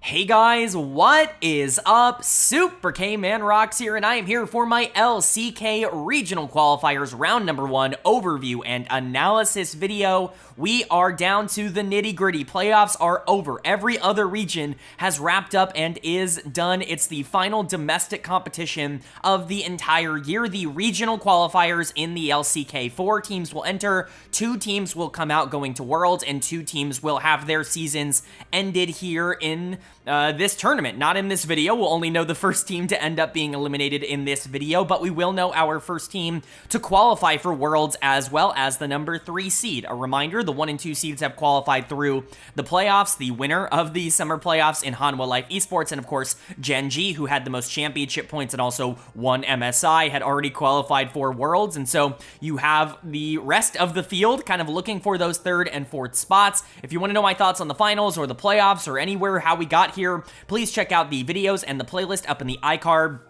Hey guys, what is up? Super K-Man Rocks here, and I am here for my LCK Regional Qualifiers Round Number 1 overview and analysis video. We are down to the nitty-gritty. Playoffs are over. Every other region has wrapped up and is done. It's the final domestic competition of the entire year. The regional qualifiers in the LCK. 4 teams will enter, 2 teams will come out going to Worlds, and 2 teams will have their seasons ended here in this tournament. Not in this video. We'll only know the first team to end up being eliminated in this video, but we will know our first team to qualify for Worlds as well as the number 3 seed. A reminder, the 1 and 2 seeds have qualified through the playoffs. The winner of the summer playoffs in Hanwha Life Esports, and of course, Genji, who had the most championship points and also won MSI, had already qualified for Worlds, and so you have the rest of the field kind of looking for those 3rd and 4th spots. If you want to know my thoughts on the finals or the playoffs or anywhere how we got here, please check out the videos and the playlist up in the iCard.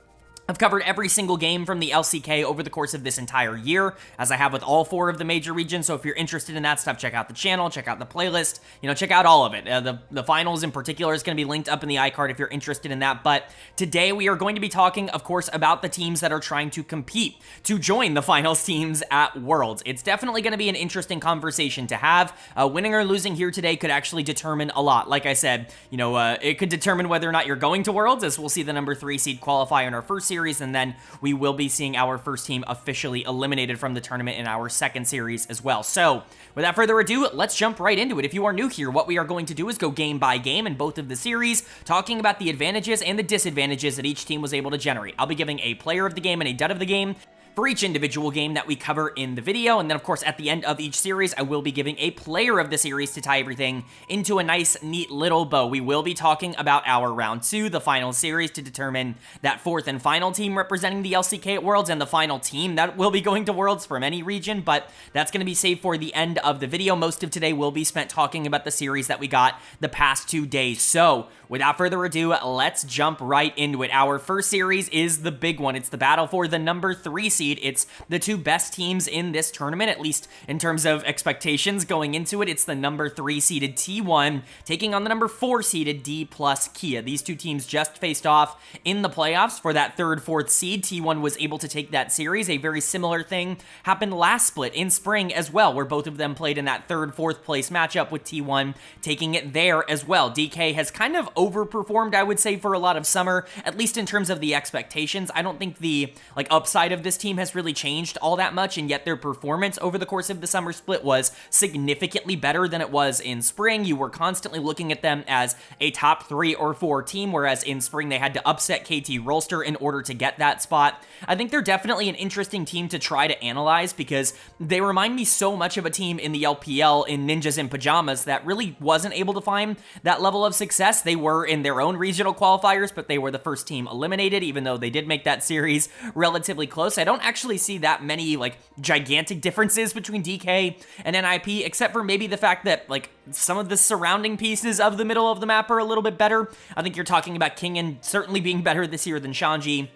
I've covered every single game from the LCK over the course of this entire year, as I have with all 4 of the major regions, so if you're interested in that stuff, check out the channel, check out the playlist, check out all of it. The finals in particular is going to be linked up in the iCard if you're interested in that, but today we are going to be talking, of course, about the teams that are trying to compete to join the finals teams at Worlds. It's definitely going to be an interesting conversation to have. Winning or losing here today could actually determine a lot. Like I said, it could determine whether or not you're going to Worlds, as we'll see the number 3 seed qualify in our first series, and then we will be seeing our first team officially eliminated from the tournament in our second series as well. So, without further ado, let's jump right into it. If you are new here, what we are going to do is go game by game in both of the series, talking about the advantages and the disadvantages that each team was able to generate. I'll be giving a player of the game and a dud of the game for each individual game that we cover in the video, and then of course at the end of each series I will be giving a player of the series to tie everything into a nice neat little bow. We will be talking about our round 2, the final series, to determine that 4th and final team representing the LCK at Worlds and the final team that will be going to Worlds from any region, but that's going to be saved for the end of the video. Most of today will be spent talking about the series that we got the past 2 days. So without further ado, let's jump right into it. Our first series is the big one. It's the battle for the number 3 seed. It's the 2 best teams in this tournament, at least in terms of expectations going into it. It's the number 3 seeded T1 taking on the number 4 seeded Dplus KIA. These 2 teams just faced off in the playoffs for that 3rd, 4th seed. T1 was able to take that series. A very similar thing happened last split in spring as well, where both of them played in that 3rd, 4th place matchup, with T1 taking it there as well. DK has kind of overperformed, I would say, for a lot of summer, at least in terms of the expectations. I don't think the upside of this team has really changed all that much, and yet their performance over the course of the summer split was significantly better than it was in spring. You were constantly looking at them as a top 3 or 4 team, whereas in spring they had to upset KT Rolster in order to get that spot. I think they're definitely an interesting team to try to analyze because they remind me so much of a team in the LPL in Ninjas in Pajamas that really wasn't able to find that level of success. They were in their own regional qualifiers, but they were the first team eliminated, even though they did make that series relatively close. I don't actually see that many gigantic differences between DK and NIP, except for maybe the fact that some of the surrounding pieces of the middle of the map are a little bit better. I think you're talking about Kingen certainly being better this year than Shanji,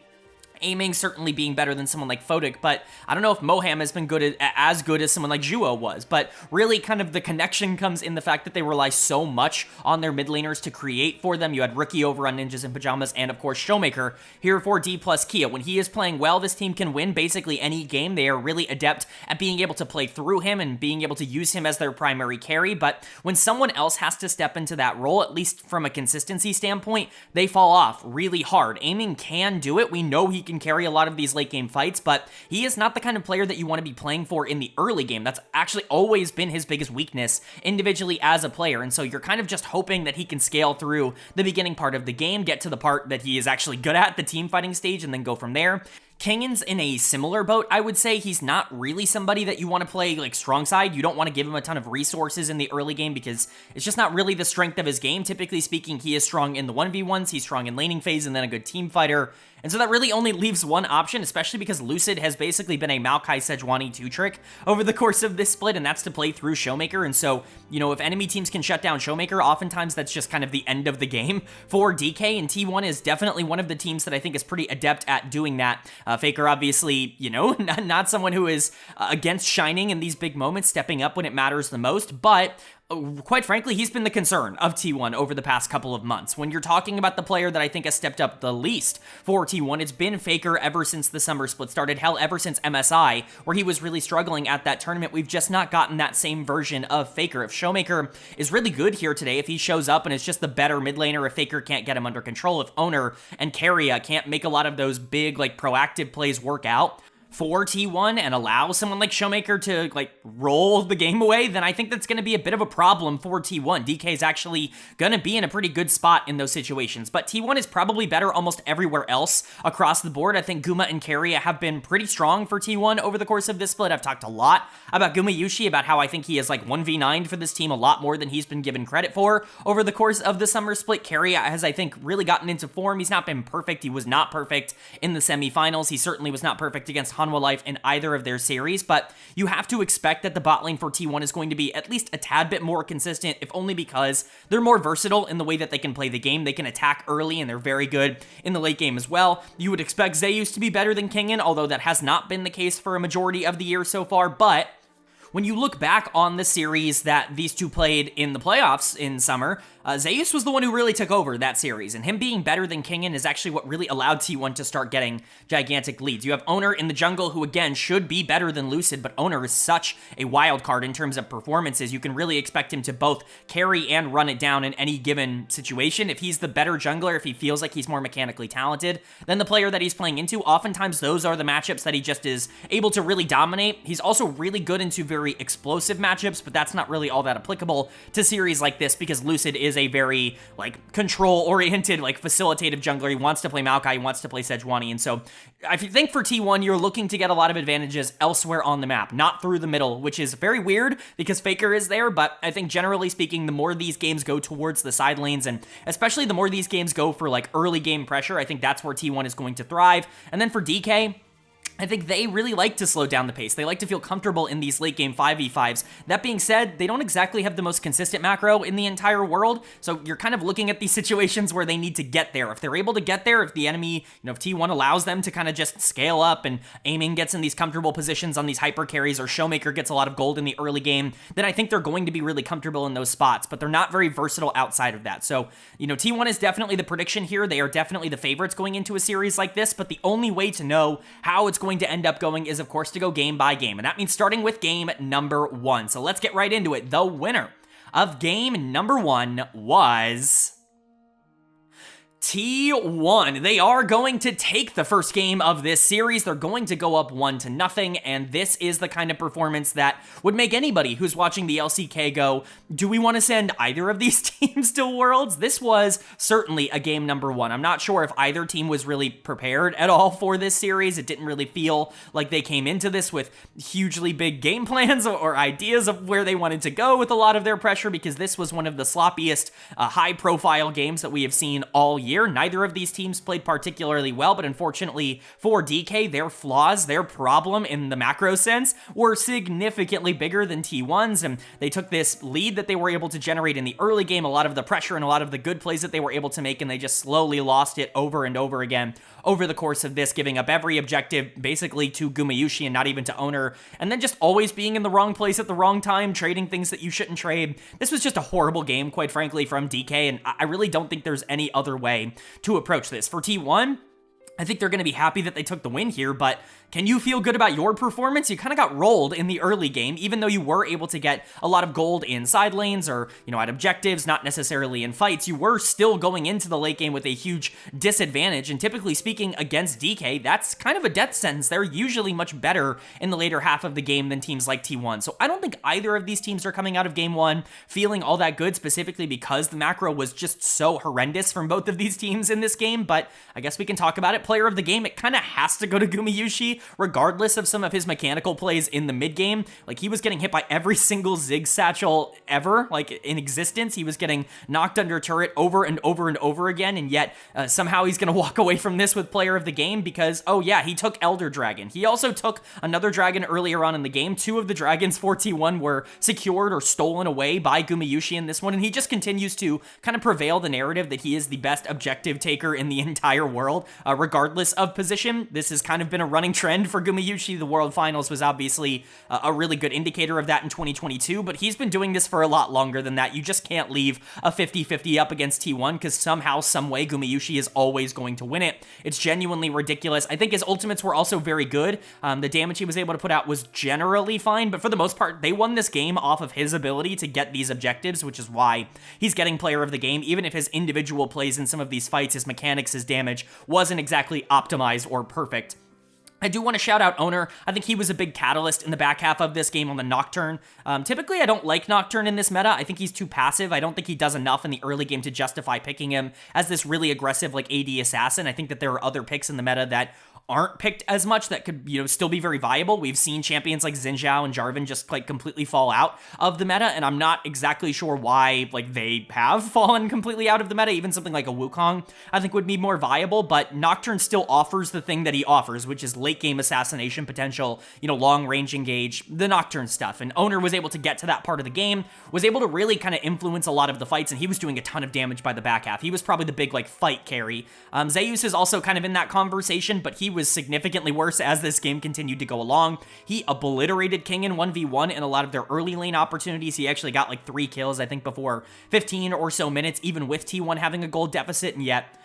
aiming certainly being better than someone like Fodic, but I don't know if Moham has been as good as someone like Juo was, but really kind of the connection comes in the fact that they rely so much on their mid laners to create for them. You had Rookie over on Ninjas in Pajamas, and of course Showmaker here for Dplus KIA. When he is playing well, this team can win basically any game. They are really adept at being able to play through him and being able to use him as their primary carry, but when someone else has to step into that role, at least from a consistency standpoint, they fall off really hard. Aiming can do it. We know he can carry a lot of these late game fights, but he is not the kind of player that you want to be playing for in the early game. That's actually always been his biggest weakness individually as a player, and so you're kind of just hoping that he can scale through the beginning part of the game, get to the part that he is actually good at, the team fighting stage, and then go from there. Kingen's in a similar boat, I would say. He's not really somebody that you want to play strong side. You don't want to give him a ton of resources in the early game because it's just not really the strength of his game. Typically speaking, he is strong in the 1v1s, he's strong in laning phase, and then a good team fighter. And so that really only leaves one option, especially because Lucid has basically been a Maokai Sejuani 2-trick over the course of this split, and that's to play through Showmaker. And so, if enemy teams can shut down Showmaker, oftentimes that's just kind of the end of the game for DK, and T1 is definitely one of the teams that I think is pretty adept at doing that. Faker, obviously, not someone who is against shining in these big moments, stepping up when it matters the most, but quite frankly, he's been the concern of T1 over the past couple of months. When you're talking about the player that I think has stepped up the least for T1, it's been Faker ever since the summer split started. Hell, ever since MSI, where he was really struggling at that tournament. We've just not gotten that same version of Faker. If Showmaker is really good here today, if he shows up and is just the better mid laner, if Faker can't get him under control, if Owner and KIA can't make a lot of those big, like, proactive plays work out for T1 and allow someone like Showmaker to, like, roll the game away, then I think that's going to be a bit of a problem for T1. DK is actually going to be in a pretty good spot in those situations, but T1 is probably better almost everywhere else across the board. I think Guma and KIA have been pretty strong for T1 over the course of this split. I've talked a lot about Gumayushi, about how I think he is, like, 1v9'd for this team a lot more than he's been given credit for over the course of the summer split. KIA has, I think, really gotten into form. He's not been perfect. He was not perfect in the semifinals. He certainly was not perfect against Hanwha Life in either of their series, but you have to expect that the bot lane for T1 is going to be at least a tad bit more consistent, if only because they're more versatile in the way that they can play the game. They can attack early, and they're very good in the late game as well. You would expect Zeus to be better than Kingen, although that has not been the case for a majority of the year so far, but when you look back on the series that these two played in the playoffs in summer, Zeus was the one who really took over that series, and him being better than Kingen is actually what really allowed T1 to start getting gigantic leads. You have Owner in the jungle, who again should be better than Lucid, but Owner is such a wild card in terms of performances. You can really expect him to both carry and run it down in any given situation. If he's the better jungler, if he feels like he's more mechanically talented than the player that he's playing into, oftentimes those are the matchups that he just is able to really dominate. He's also really good into very explosive matchups, but that's not really all that applicable to series like this because Lucid is a very, like, control-oriented, like, facilitative jungler. He wants to play Maokai, he wants to play Sejuani, and so I think for T1, you're looking to get a lot of advantages elsewhere on the map, not through the middle, which is very weird because Faker is there, but I think generally speaking, the more these games go towards the side lanes, and especially the more these games go for, like, early game pressure, I think that's where T1 is going to thrive. And then for DK, I think they really like to slow down the pace. They like to feel comfortable in these late game 5v5s. That being said, they don't exactly have the most consistent macro in the entire world, so you're kind of looking at these situations where they need to get there. If they're able to get there, if the enemy, if T1 allows them to kind of just scale up and aiming gets in these comfortable positions on these hyper carries, or Showmaker gets a lot of gold in the early game, then I think they're going to be really comfortable in those spots, but they're not very versatile outside of that. So, T1 is definitely the prediction here. They are definitely the favorites going into a series like this, but the only way to know how it's going to end up going is, of course, to go game by game, and that means starting with game number 1. So let's get right into it. The winner of game number 1 was T1. They are going to take the first game of this series. They're going to go up 1-0, and this is the kind of performance that would make anybody who's watching the LCK go, do we want to send either of these teams to Worlds? This was certainly a game number 1. I'm not sure if either team was really prepared at all for this series. It didn't really feel like they came into this with hugely big game plans or ideas of where they wanted to go with a lot of their pressure, because this was one of the sloppiest high-profile games that we have seen all year. Neither of these teams played particularly well, but unfortunately for DK, their flaws, their problem in the macro sense, were significantly bigger than T1's, and they took this lead that they were able to generate in the early game, a lot of the pressure and a lot of the good plays that they were able to make, and they just slowly lost it over and over again over the course of this, giving up every objective basically to Gumayushi and not even to Owner, and then just always being in the wrong place at the wrong time, trading things that you shouldn't trade. This was just a horrible game, quite frankly, from DK, and I really don't think there's any other way to approach this. For T1, I think they're going to be happy that they took the win here, but can you feel good about your performance? You kind of got rolled in the early game, even though you were able to get a lot of gold in side lanes or, at objectives, not necessarily in fights. You were still going into the late game with a huge disadvantage, and typically speaking, against DK, that's kind of a death sentence. They're usually much better in the later half of the game than teams like T1. So I don't think either of these teams are coming out of game 1 feeling all that good, specifically because the macro was just so horrendous from both of these teams in this game, but I guess we can talk about it. Player of the game, it kind of has to go to Gumayushi, regardless of some of his mechanical plays in the mid game. Like, he was getting hit by every single Zig satchel ever, like, in existence. He was getting knocked under turret over and over and over again, and yet somehow he's going to walk away from this with player of the game because, oh yeah, he took Elder Dragon. He also took another dragon earlier on in the game. 2 of the dragons for T1 were secured or stolen away by Gumayushi in this one, and he just continues to kind of prevail the narrative that he is the best objective taker in the entire world, regardless regardless of position. This has kind of been a running trend for Gumayusi. The World Finals was obviously a really good indicator of that in 2022, but he's been doing this for a lot longer than that. You just can't leave a 50-50 up against T1 because somehow, some way, Gumayusi is always going to win it. It's genuinely ridiculous. I think his ultimates were also very good. The damage he was able to put out was generally fine, but for the most part, they won this game off of his ability to get these objectives, which is why he's getting player of the game. Even if his individual plays in some of these fights, his mechanics, his damage wasn't exactly optimized or perfect. I do want to shout out Owner. I think he was a big catalyst in the back half of this game on the Nocturne. Typically, I don't like Nocturne in this meta. I think he's too passive. I don't think he does enough in the early game to justify picking him as this really aggressive, like, AD assassin. I think that there are other picks in the meta that aren't picked as much that could, still be very viable. We've seen champions like Xin Zhao and Jarvan just, like, completely fall out of the meta, and I'm not exactly sure why, like, they have fallen completely out of the meta. Even something like a Wukong, I think, would be more viable, but Nocturne still offers the thing that he offers, which is late game assassination potential, long range engage, the Nocturne stuff. And Owner was able to get to that part of the game, was able to really kind of influence a lot of the fights, and he was doing a ton of damage by the back half. He was probably the big, like, fight carry. Zeus is also kind of in that conversation, but he was significantly worse as this game continued to go along. He obliterated King in 1v1 in a lot of their early lane opportunities. He actually got like 3 kills, I think, before 15 or so minutes, even with T1 having a gold deficit, and yet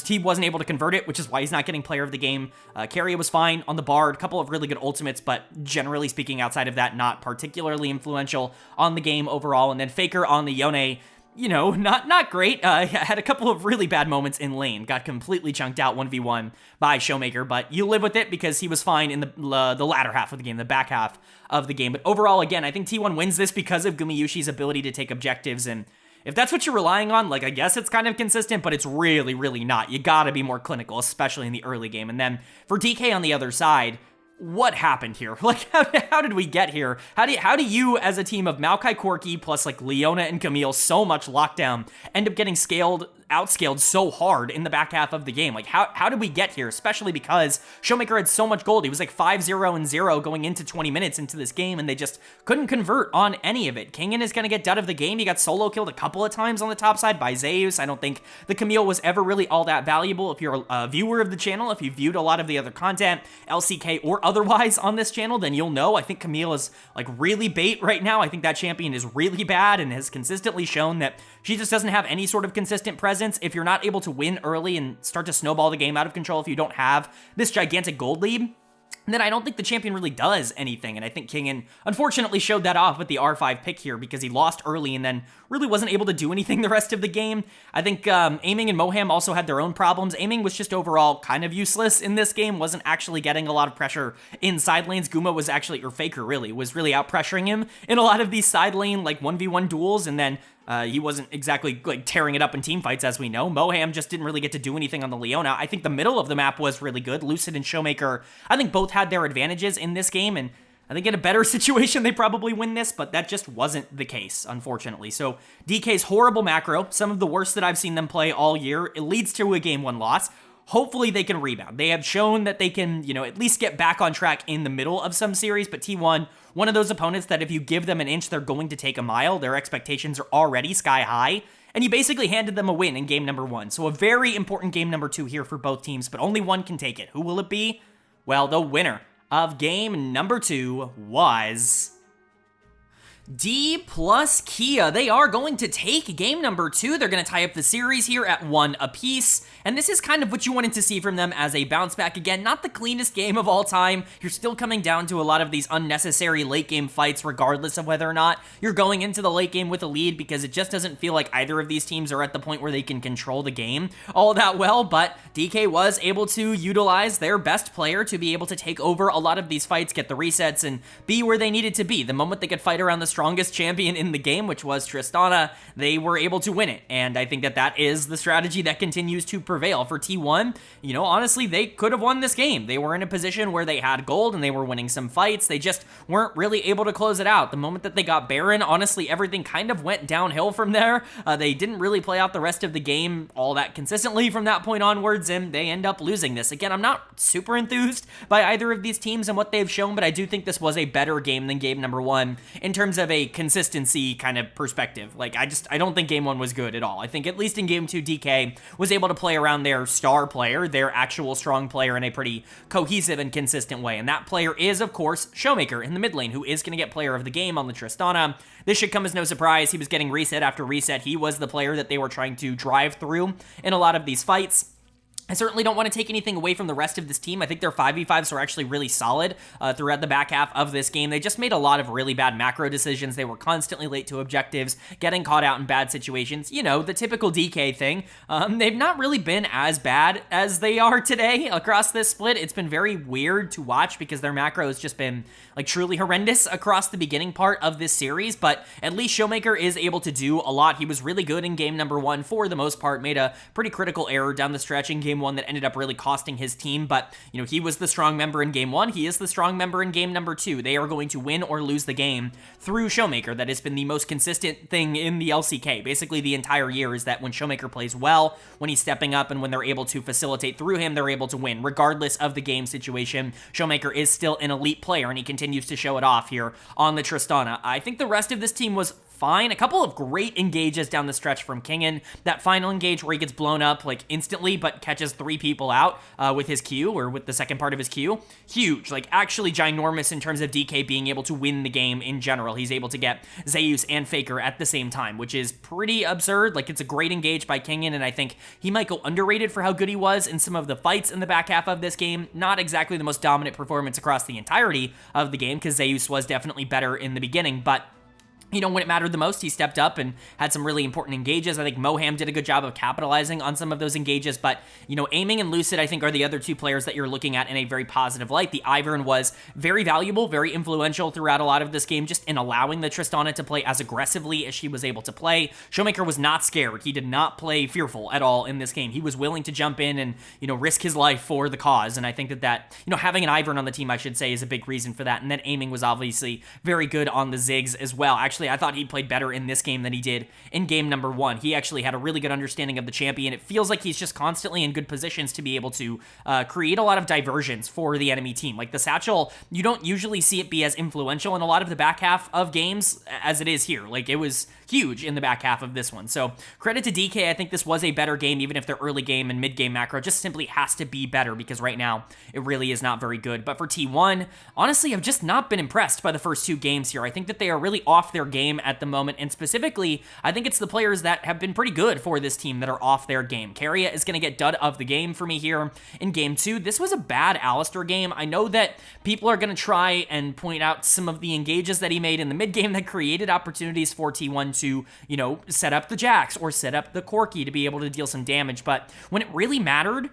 he wasn't able to convert it, which is why he's not getting player of the game. Keria was fine on the Bard, a couple of really good ultimates, but generally speaking, outside of that, not particularly influential on the game overall. And then Faker on the Yone, not great. Had a couple of really bad moments in lane. Got completely chunked out 1v1 by Showmaker, but you live with it because he was fine in the latter half of the game, the back half of the game. But overall, again, I think T1 wins this because of Gumayusi's ability to take objectives, and if that's what you're relying on, like, I guess it's kind of consistent, but it's really, really not. You gotta be more clinical, especially in the early game. And then for DK on the other side, what happened here? Like, how did we get here? How do you, as a team of Maokai Corki plus, like, Leona and Camille, so much lockdown, end up getting outscaled so hard in the back half of the game? Like, how did we get here? Especially because Showmaker had so much gold. He was like 5-0-0 going into 20 minutes into this game, and they just couldn't convert on any of it. Kingen is going to get done of the game. He got solo killed a couple of times on the top side by Zeus. I don't think the Camille was ever really all that valuable. If you're a viewer of the channel, if you viewed a lot of the other content, LCK or otherwise on this channel, then you'll know I think Camille is, like, really bait right now. I think that champion is really bad and has consistently shown that she just doesn't have any sort of consistent presence. If you're not able to win early and start to snowball the game out of control, if you don't have this gigantic gold lead, then I don't think the champion really does anything. And I think Kingen unfortunately showed that off with the R5 pick here because he lost early and then really wasn't able to do anything the rest of the game. I think Aiming and Moham also had their own problems. Aiming was just overall kind of useless in this game, wasn't actually getting a lot of pressure in side lanes. Guma was actually, or Faker really, was really out pressuring him in a lot of these side lane, like, 1v1 duels, and then he wasn't exactly, like, tearing it up in team fights, as we know. Moham just didn't really get to do anything on the Leona. I think the middle of the map was really good. Lucid and Showmaker, I think both had their advantages in this game, and I think in a better situation, they probably win this, but that just wasn't the case, unfortunately. So DK's horrible macro, some of the worst that I've seen them play all year, it leads to a game 1 loss. Hopefully they can rebound. They have shown that they can, at least get back on track in the middle of some series, but T1, one of those opponents that if you give them an inch, they're going to take a mile. Their expectations are already sky high, and you basically handed them a win in game number 1. So a very important game number 2 here for both teams, but only one can take it. Who will it be? Well, the winner of game number 2 was Dplus KIA. They are going to take game number 2. They're going to tie up the series here at 1 apiece. And this is kind of what you wanted to see from them as a bounce back. Again, not the cleanest game of all time. You're still coming down to a lot of these unnecessary late game fights, regardless of whether or not you're going into the late game with a lead, because it just doesn't feel like either of these teams are at the point where they can control the game all that well. But DK was able to utilize their best player to be able to take over a lot of these fights, get the resets, and be where they needed to be. The moment they could fight around the strongest champion in the game, which was Tristana, they were able to win it. And I think that that is the strategy that continues to prevail for T1. Honestly, they could have won this game. They were in a position where they had gold and they were winning some fights. They just weren't really able to close it out. The moment that they got Baron, honestly, everything kind of went downhill from there. They didn't really play out the rest of the game all that consistently from that point onwards, and they end up losing this. Again, I'm not super enthused by either of these teams and what they've shown, but I do think this was a better game than game number 1 in terms of of a consistency kind of perspective. Like, I don't think game 1 was good at all. I think at least in game 2, DK was able to play around their star player, their actual strong player, in a pretty cohesive and consistent way. And that player is, of course, Showmaker in the mid lane, who is going to get player of the game on the Tristana. This should come as no surprise. He was getting reset after reset. He was the player that they were trying to drive through in a lot of these fights. I certainly don't want to take anything away from the rest of this team. I think their 5v5s were actually really solid throughout the back half of this game. They just made a lot of really bad macro decisions. They were constantly late to objectives, getting caught out in bad situations. You know, the typical DK thing. They've not really been as bad as they are today across this split. It's been very weird to watch because their macro has just been like truly horrendous across the beginning part of this series, but at least Showmaker is able to do a lot. He was really good in game number 1 for the most part, made a pretty critical error down the stretch in game 1 that ended up really costing his team, but you know, he was the strong member in game 1. He is the strong member in game number 2. They are going to win or lose the game through Showmaker. That has been the most consistent thing in the LCK basically the entire year, is that when Showmaker plays well, when he's stepping up, and when they're able to facilitate through him, they're able to win regardless of the game situation. Showmaker is still an elite player, and he continues to show it off here on the Tristana. I think the rest of this team was fine. A couple of great engages down the stretch from Kingen. That final engage where he gets blown up like instantly but catches 3 people out with his Q, or with the second part of his Q. Huge, like actually ginormous in terms of DK being able to win the game in general. He's able to get Zeus and Faker at the same time, which is pretty absurd. Like, it's a great engage by Kingen, and I think he might go underrated for how good he was in some of the fights in the back half of this game. Not exactly the most dominant performance across the entirety of the game, because Zeus was definitely better in the beginning, but you know, when it mattered the most, he stepped up and had some really important engages. I think Moham did a good job of capitalizing on some of those engages, but, you know, Aiming and Lucid, I think, are the other 2 players that you're looking at in a very positive light. The Ivern was very valuable, very influential throughout a lot of this game, just in allowing the Tristana to play as aggressively as she was able to play. Showmaker was not scared. He did not play fearful at all in this game. He was willing to jump in and, you know, risk his life for the cause, and I think that, you know, having an Ivern on the team, I should say, is a big reason for that. And then Aiming was obviously very good on the Ziggs as well. Actually, I thought he played better in this game than he did in game number 1. He actually had a really good understanding of the champion. It feels like he's just constantly in good positions to be able to create a lot of diversions for the enemy team. Like the satchel, you don't usually see it be as influential in a lot of the back half of games as it is here. Like, it was huge in the back half of this one. So credit to DK. I think this was a better game, even if their early game and mid game macro just simply has to be better, because right now it really is not very good. But for T1, honestly, I've just not been impressed by the first 2 games here. I think that they are really off their game at the moment, and specifically, I think it's the players that have been pretty good for this team that are off their game. KIA is going to get dud of the game for me here in game 2. This was a bad Alistair game. I know that people are going to try and point out some of the engages that he made in the mid game that created opportunities for T1 to, you know, set up the Jax or set up the Corki to be able to deal some damage, but when it really mattered,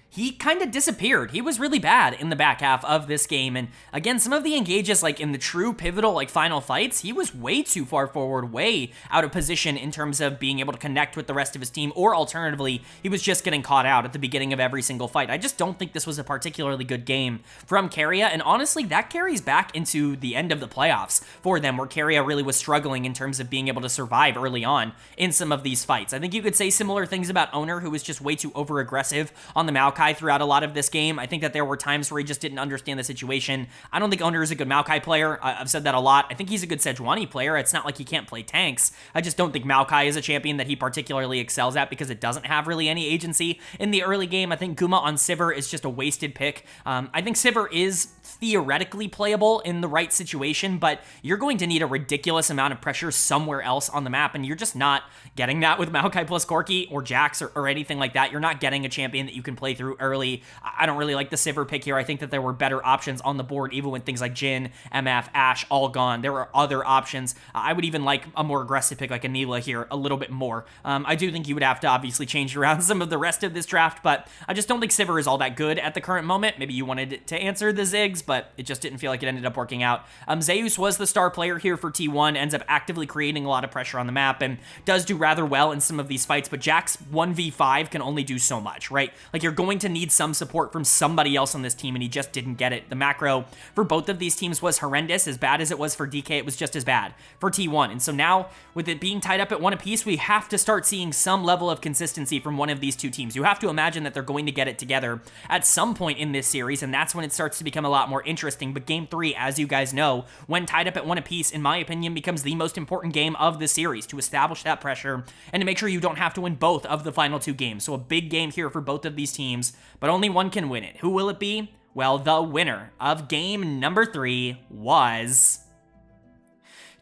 he kind of disappeared. He was really bad in the back half of this game, and again, some of the engages, like in the true pivotal, like final fights, he was way too far forward, way out of position in terms of being able to connect with the rest of his team, or alternatively, he was just getting caught out at the beginning of every single fight. I just don't think this was a particularly good game from KIA, and honestly, that carries back into the end of the playoffs for them, where KIA really was struggling in terms of being able to survive early on in some of these fights. I think you could say similar things about Owner, who was just way too over-aggressive on the Maokai throughout a lot of this game. I think that there were times where he just didn't understand the situation. I don't think Owner is a good Maokai player. I've said that a lot. I think he's a good Sejuani player. It's not like he can't play tanks. I just don't think Maokai is a champion that he particularly excels at, because it doesn't have really any agency in the early game. I think Guma on Sivir is just a wasted pick. I think Sivir is theoretically playable in the right situation, but you're going to need a ridiculous amount of pressure somewhere else on the map, and you're just not getting that with Maokai plus Corki or Jax or anything like that. You're not getting a champion that you can play through early. I don't really like the Sivir pick here. I think that there were better options on the board, even with things like Jhin, MF, Ashe all gone. There are other options. I would even like a more aggressive pick like Anila here a little bit more. I do think you would have to obviously change around some of the rest of this draft, but I just don't think Sivir is all that good at the current moment. Maybe you wanted to answer the Ziggs, but it just didn't feel like it ended up working out. Zeus was the star player here for T1, ends up actively creating a lot of pressure on the map, and does do rather well in some of these fights, but Jax 1v5 can only do so much, right? Like, you're going to need some support from somebody else on this team, and he just didn't get it. The macro for both of these teams was horrendous. As bad as it was for DK, it was just as bad for T1. And so now, with it being tied up at 1 apiece, we have to start seeing some level of consistency from one of these 2 teams. You have to imagine that they're going to get it together at some point in this series, and that's when it starts to become a lot lot more interesting. But game 3, as you guys know, when tied up at 1 apiece, in my opinion, becomes the most important game of the series to establish that pressure and to make sure you don't have to win both of the final 2 games. So a big game here for both of these teams, but only one can win it. Who will it be? Well, the winner of game number 3 was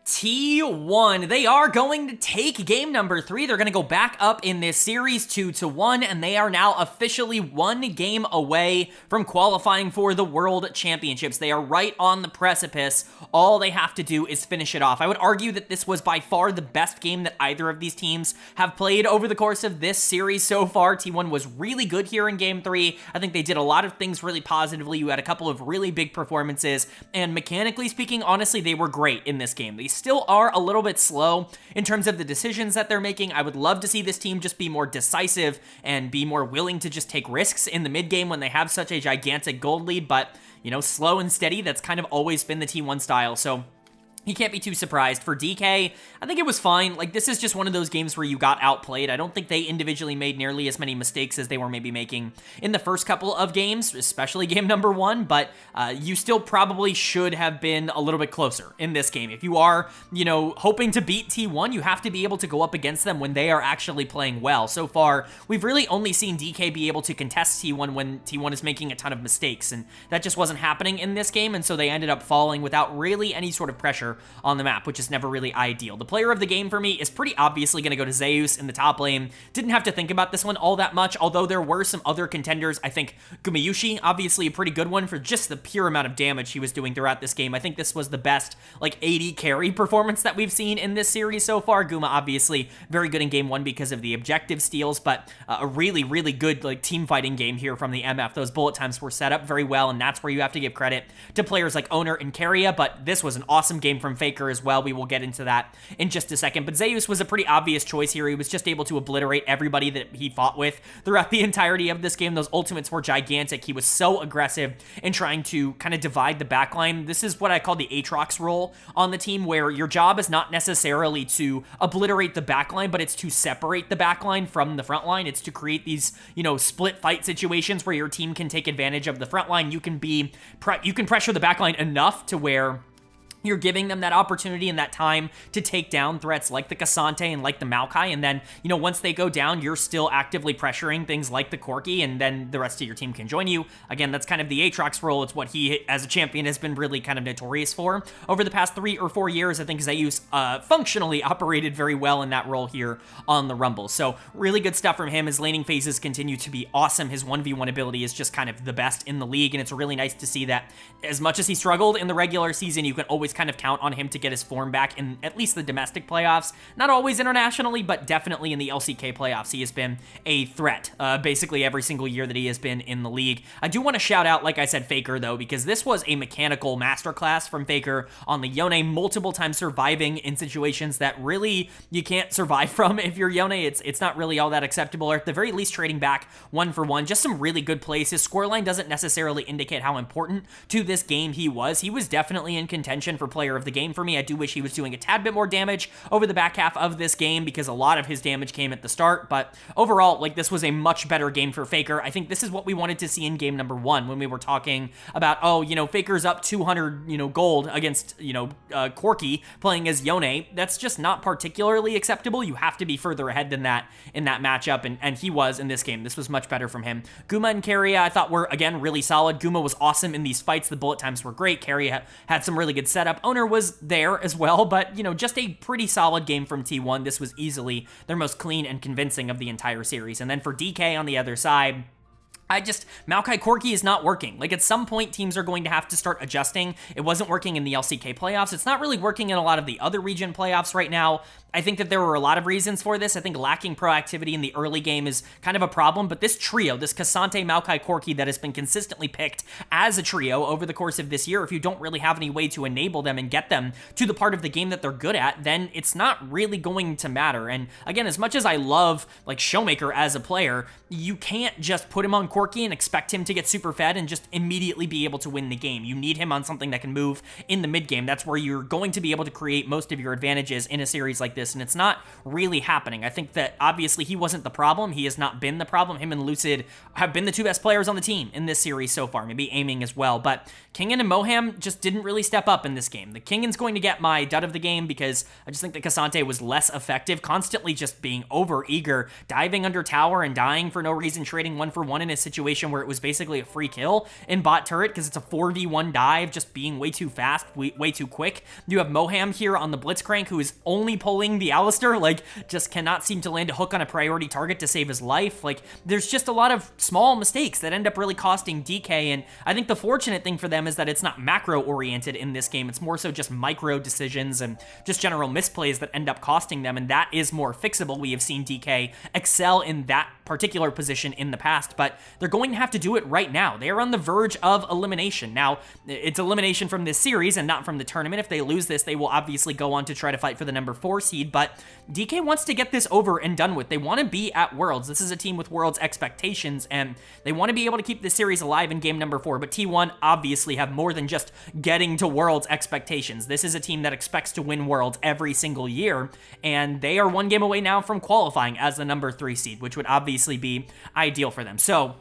T1. They are going to take game number 3. They're going to go back up in this series 2-1, and they are now officially 1 game away from qualifying for the World Championships. They are right on the precipice. All they have to do is finish it off. I would argue that this was by far the best game that either of these teams have played over the course of this series so far. T1 was really good here in game 3. I think they did a lot of things really positively. You had a couple of really big performances, and mechanically speaking, honestly, they were great in this game. They still are a little bit slow in terms of the decisions that they're making. I would love to see this team just be more decisive and be more willing to just take risks in the mid game when they have such a gigantic gold lead, but, you know, slow and steady, that's kind of always been the T1 style, so you can't be too surprised. For DK, I think it was fine. Like, this is just one of those games where you got outplayed. I don't think they individually made nearly as many mistakes as they were maybe making in the first couple of games, especially game number 1, but you still probably should have been a little bit closer in this game. If you are, you know, hoping to beat T1, you have to be able to go up against them when they are actually playing well. So far, we've really only seen DK be able to contest T1 when T1 is making a ton of mistakes, and that just wasn't happening in this game, and so they ended up falling without really any sort of pressure on the map, which is never really ideal. The player of the game for me is pretty obviously going to go to Zeus in the top lane. Didn't have to think about this one all that much, although there were some other contenders. I think Gumayushi, obviously a pretty good one for just the pure amount of damage he was doing throughout this game. I think this was the best, like, AD carry performance that we've seen in this series so far. Guma, obviously, very good in game 1 because of the objective steals, but a really, really good, like, team fighting game here from the MF. Those bullet times were set up very well, and that's where you have to give credit to players like Owner and KT, but this was an awesome game from Faker as well. We will get into that in just a second, but Zeus was a pretty obvious choice here. He was just able to obliterate everybody that he fought with throughout the entirety of this game. Those ultimates were gigantic. He was so aggressive in trying to kind of divide the backline. This is what I call the Aatrox role on the team, where your job is not necessarily to obliterate the backline, but it's to separate the backline from the front line. It's to create these, you know, split fight situations where your team can take advantage of the front line. You can pressure the backline enough to where you're giving them that opportunity and that time to take down threats like the Cassante and like the Maokai, and then, you know, once they go down, you're still actively pressuring things like the Corki, and then the rest of your team can join you. Again, that's kind of the Aatrox role. It's what he, as a champion, has been really kind of notorious for. Over the past 3 or 4 years, I think Zeus functionally operated very well in that role here on the Rumble. So really good stuff from him. His laning phases continue to be awesome. His 1v1 ability is just kind of the best in the league, and it's really nice to see that as much as he struggled in the regular season, you can always kind of count on him to get his form back in at least the domestic playoffs. Not always internationally, but definitely in the LCK playoffs. He has been a threat basically every single year that he has been in the league. I do want to shout out, like I said, Faker, though, because this was a mechanical masterclass from Faker on the Yone, multiple times surviving in situations that really you can't survive from if you're Yone. It's not really all that acceptable, or at the very least trading back 1-for-1. Just some really good plays. His scoreline doesn't necessarily indicate how important to this game he was. He was definitely in contention for player of the game for me. I do wish he was doing a tad bit more damage over the back half of this game because a lot of his damage came at the start, but overall, like, this was a much better game for Faker. I think this is what we wanted to see in game number 1 when we were talking about, oh, you know, Faker's up 200, you know, gold against, you know, Corki playing as Yone. That's just not particularly acceptable. You have to be further ahead than that in that matchup, and he was in this game. This was much better from him. Guma and KT, I thought, were, again, really solid. Guma was awesome in these fights. The bullet times were great. KT had some really good setup. Owner was there as well, but, you know, just a pretty solid game from T1. This was easily their most clean and convincing of the entire series. And then for DK on the other side, Maokai Corki is not working. Like, at some point, teams are going to have to start adjusting. It wasn't working in the LCK playoffs. It's not really working in a lot of the other region playoffs right now. I think that there were a lot of reasons for this. I think lacking proactivity in the early game is kind of a problem, but this trio, this Cassante, Maokai, Corki that has been consistently picked as a trio over the course of this year, if you don't really have any way to enable them and get them to the part of the game that they're good at, then it's not really going to matter. And again, as much as I love, like, Showmaker as a player, you can't just put him on Corki and expect him to get super fed and just immediately be able to win the game. You need him on something that can move in the mid game. That's where you're going to be able to create most of your advantages in a series like this, and it's not really happening. I think that obviously he wasn't the problem. He has not been the problem. Him and Lucid have been the two best players on the team in this series so far, maybe aiming as well, but Kingen and Moham just didn't really step up in this game. The Kingen's going to get my dud of the game because I just think that Cassante was less effective, constantly just being over eager, diving under tower and dying for no reason, trading 1-for-1 in a situation where it was basically a free kill in bot turret because it's a 4v1 dive, just being way too fast, way too quick. You have Moham here on the Blitzcrank who is only pulling the Alistair, like just cannot seem to land a hook on a priority target to save his life. Like there's just a lot of small mistakes that end up really costing DK, and I think the fortunate thing for them is that it's not macro oriented in this game. It's more so just micro decisions and just general misplays that end up costing them, and that is more fixable. We have seen DK excel in that particular position in the past, but they're going to have to do it right now. They are on the verge of elimination. Now, it's elimination from this series and not from the tournament. If they lose this, they will obviously go on to try to fight for the number 4 seed, but DK wants to get this over and done with. They want to be at Worlds. This is a team with Worlds expectations, and they want to be able to keep this series alive in game number 4, but T1 obviously have more than just getting to Worlds expectations. This is a team that expects to win Worlds every single year, and they are one game away now from qualifying as the number 3 seed, which would obviously be ideal for them. So,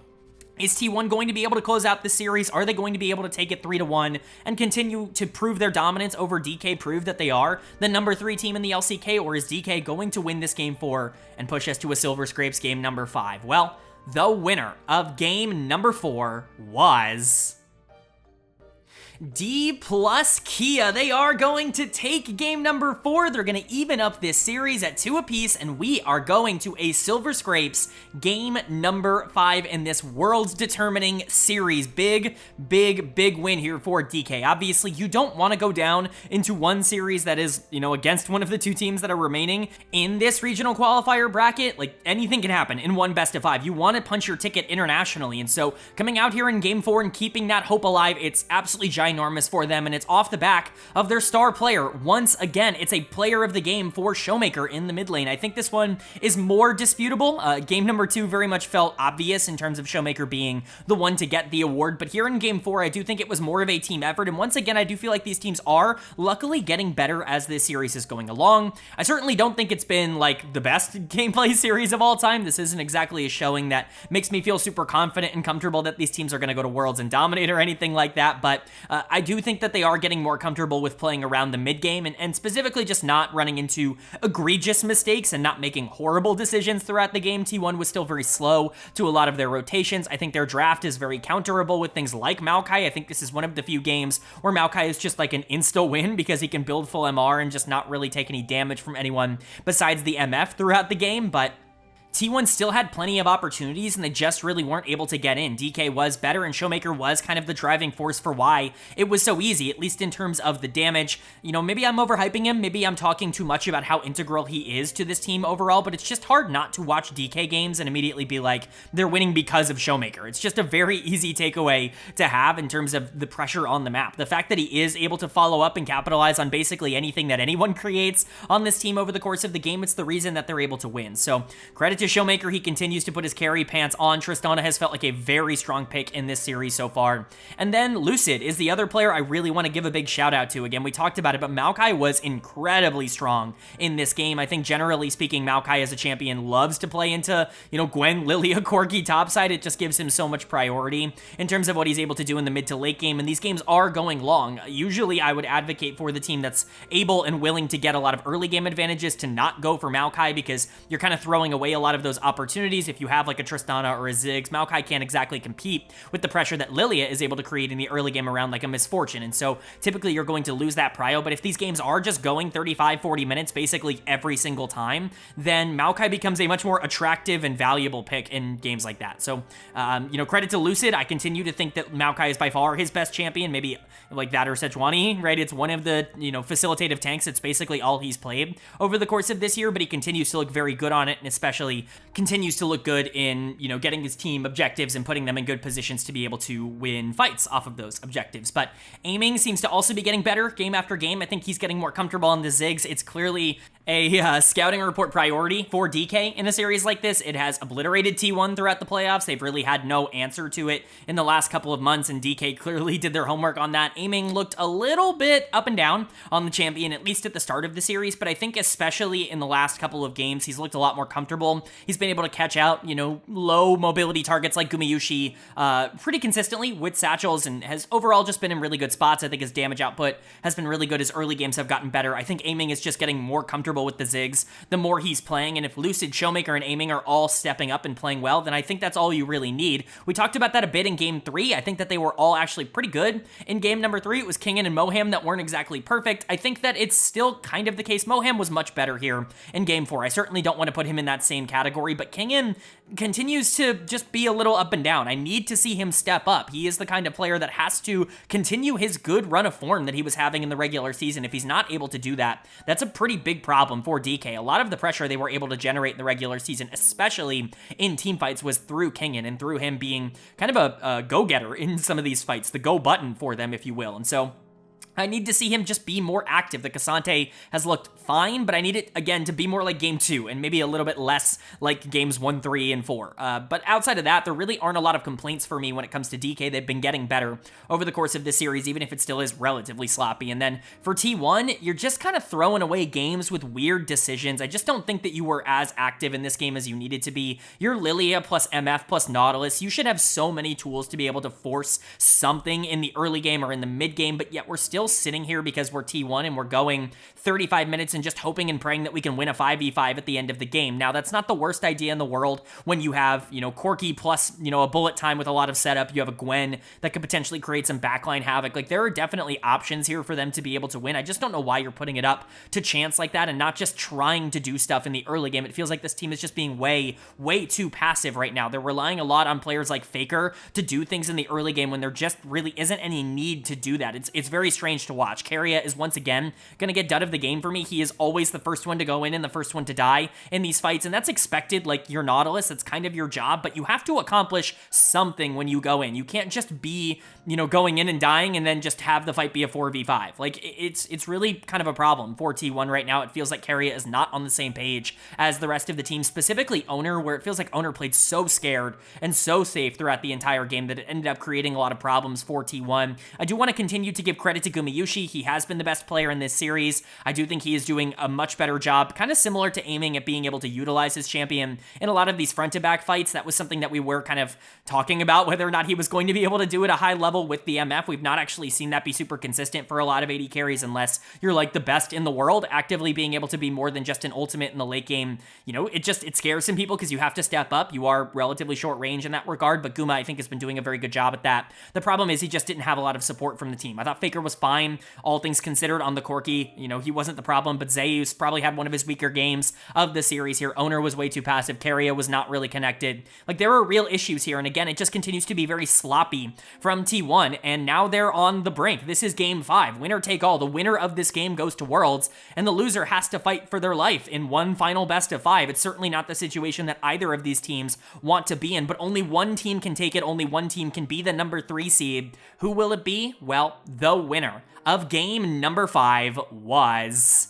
is T1 going to be able to close out this series? Are they going to be able to take it 3-1 and continue to prove their dominance over DK, prove that they are the number 3 team in the LCK, or is DK going to win this game 4 and push us to a Silver Scrapes game number 5? Well, the winner of game number 4 was Dplus KIA. They are going to take game number 4. They're going to even up this series at 2 apiece, and we are going to a Silver Scrapes game number 5 in this world's determining series. Big win here for DK. Obviously, you don't want to go down into one series that is, against one of the 2 teams that are remaining in this regional qualifier bracket. Like, anything can happen in one best of 5. You want to punch your ticket internationally, and so coming out here in game 4 and keeping that hope alive, it's absolutely ginormous for them, and it's off the back of their star player. Once again, it's a player of the game for Showmaker in the mid lane. I think this one is more disputable. Game number 2 very much felt obvious in terms of Showmaker being the one to get the award, but here in game 4, I do think it was more of a team effort, and once again, I do feel like these teams are luckily getting better as this series is going along. I certainly don't think it's been like the best gameplay series of all time. This isn't exactly a showing that makes me feel super confident and comfortable that these teams are going to go to Worlds and dominate or anything like that, but I do think that they are getting more comfortable with playing around the mid game and specifically just not running into egregious mistakes and not making horrible decisions throughout the game. T1 was still very slow to a lot of their rotations. I think their draft is very counterable with things like Maokai. I think this is one of the few games where Maokai is just like an insta win because he can build full MR and just not really take any damage from anyone besides the MF throughout the game, but T1 still had plenty of opportunities and they just really weren't able to get in. DK was better and Showmaker was kind of the driving force for why it was so easy, at least in terms of the damage. Maybe I'm overhyping him, maybe I'm talking too much about how integral he is to this team overall, but it's just hard not to watch DK games and immediately be like, they're winning because of Showmaker. It's just a very easy takeaway to have in terms of the pressure on the map. The fact that he is able to follow up and capitalize on basically anything that anyone creates on this team over the course of the game, it's the reason that they're able to win. So credit to Showmaker, he continues to put his carry pants on. Tristana has felt like a very strong pick in this series so far. And then Lucid is the other player I really want to give a big shout out to. Again, we talked about it, but Maokai was incredibly strong in this game. I think generally speaking, Maokai as a champion loves to play into, Gwen, Lilia, Corki topside. It just gives him so much priority in terms of what he's able to do in the mid to late game. And these games are going long. Usually I would advocate for the team that's able and willing to get a lot of early game advantages to not go for Maokai because you're kind of throwing away a lot of those opportunities. If you have like a Tristana or a Ziggs, Maokai can't exactly compete with the pressure that Lilia is able to create in the early game around like a Misfortune. And so typically you're going to lose that prio. But if these games are just going 35, 40 minutes basically every single time, then Maokai becomes a much more attractive and valuable pick in games like that. So, credit to Lucid. I continue to think that Maokai is by far his best champion, maybe like that or Sejuani, right? It's one of the, facilitative tanks. It's basically all he's played over the course of this year, but he continues to look very good on it, and especially continues to look good in, getting his team objectives and putting them in good positions to be able to win fights off of those objectives. But aiming seems to also be getting better game after game. I think he's getting more comfortable on the Ziggs. It's clearly a scouting report priority for DK in a series like this. It has obliterated T1 throughout the playoffs. They've really had no answer to it in the last couple of months, and DK clearly did their homework on that. Aiming looked a little bit up and down on the champion, at least at the start of the series, but I think especially in the last couple of games, he's looked a lot more comfortable. He's been able to catch out, low mobility targets like Gumayushi pretty consistently with satchels, and has overall just been in really good spots. I think his damage output has been really good. His early games have gotten better. I think aiming is just getting more comfortable with the Ziggs the more he's playing, and if Lucid, Showmaker, and aiming are all stepping up and playing well, then I think that's all you really need. We talked about that a bit in game 3. I think that they were all actually pretty good. In game number 3, it was Kingin and Moham that weren't exactly perfect. I think that it's still kind of the case. Moham was much better here in game 4. I certainly don't want to put him in that same category, but Kingin continues to just be a little up and down. I need to see him step up. He is the kind of player that has to continue his good run of form that he was having in the regular season. If he's not able to do that, that's a pretty big problem for DK. A lot of the pressure they were able to generate in the regular season, especially in team fights, was through Kingin and through him being kind of a go-getter in some of these fights, the go button for them, if you will. And so I need to see him just be more active. The Cassante has looked fine, but I need it, again, to be more like Game 2 and maybe a little bit less like Games 1, 3, and 4. But outside of that, there really aren't a lot of complaints for me when it comes to DK. They've been getting better over the course of this series, even if it still is relatively sloppy. And then for T1, you're just kind of throwing away games with weird decisions. I just don't think that you were as active in this game as you needed to be. You're Lilia plus MF plus Nautilus. You should have so many tools to be able to force something in the early game or in the mid game, but yet we're still sitting here because we're T1 and we're going 35 minutes and just hoping and praying that we can win a 5v5 at the end of the game. Now, that's not the worst idea in the world when you have, Corki plus, a bullet time with a lot of setup. You have a Gwen that could potentially create some backline havoc. Like, there are definitely options here for them to be able to win. I just don't know why you're putting it up to chance like that and not just trying to do stuff in the early game. It feels like this team is just being way, way too passive right now. They're relying a lot on players like Faker to do things in the early game when there just really isn't any need to do that. It's very strange to watch. KT is once again going to get dud of the game for me. He is always the first one to go in and the first one to die in these fights, and that's expected. Like, you're Nautilus, that's kind of your job, but you have to accomplish something when you go in. You can't just be, going in and dying and then just have the fight be a 4v5. Like, it's really kind of a problem for T1 right now. It feels like KT is not on the same page as the rest of the team, specifically Owner, where it feels like Owner played so scared and so safe throughout the entire game that it ended up creating a lot of problems for T1. I do want to continue to give credit to Gumayushi. He has been the best player in this series. I do think he is doing a much better job, kind of similar to aiming, at being able to utilize his champion in a lot of these front-to-back fights. That was something that we were kind of talking about, whether or not he was going to be able to do it at a high level with the MF. We've not actually seen that be super consistent for a lot of AD carries unless you're like the best in the world. Actively being able to be more than just an ultimate in the late game, it scares some people because you have to step up. You are relatively short range in that regard, but Guma, I think, has been doing a very good job at that. The problem is he just didn't have a lot of support from the team. I thought Faker was fine, all things considered, on the Corki. He wasn't the problem, but Zeus probably had one of his weaker games of the series here. Owner was way too passive. KT was not really connected. Like, there are real issues here, and again, it just continues to be very sloppy from T1, and now they're on the brink. This is game 5. Winner take all. The winner of this game goes to Worlds, and the loser has to fight for their life in one final best of 5. It's certainly not the situation that either of these teams want to be in, but only one team can take it. Only one team can be the number 3 seed. Who will it be? Well, the winner of game number 5 was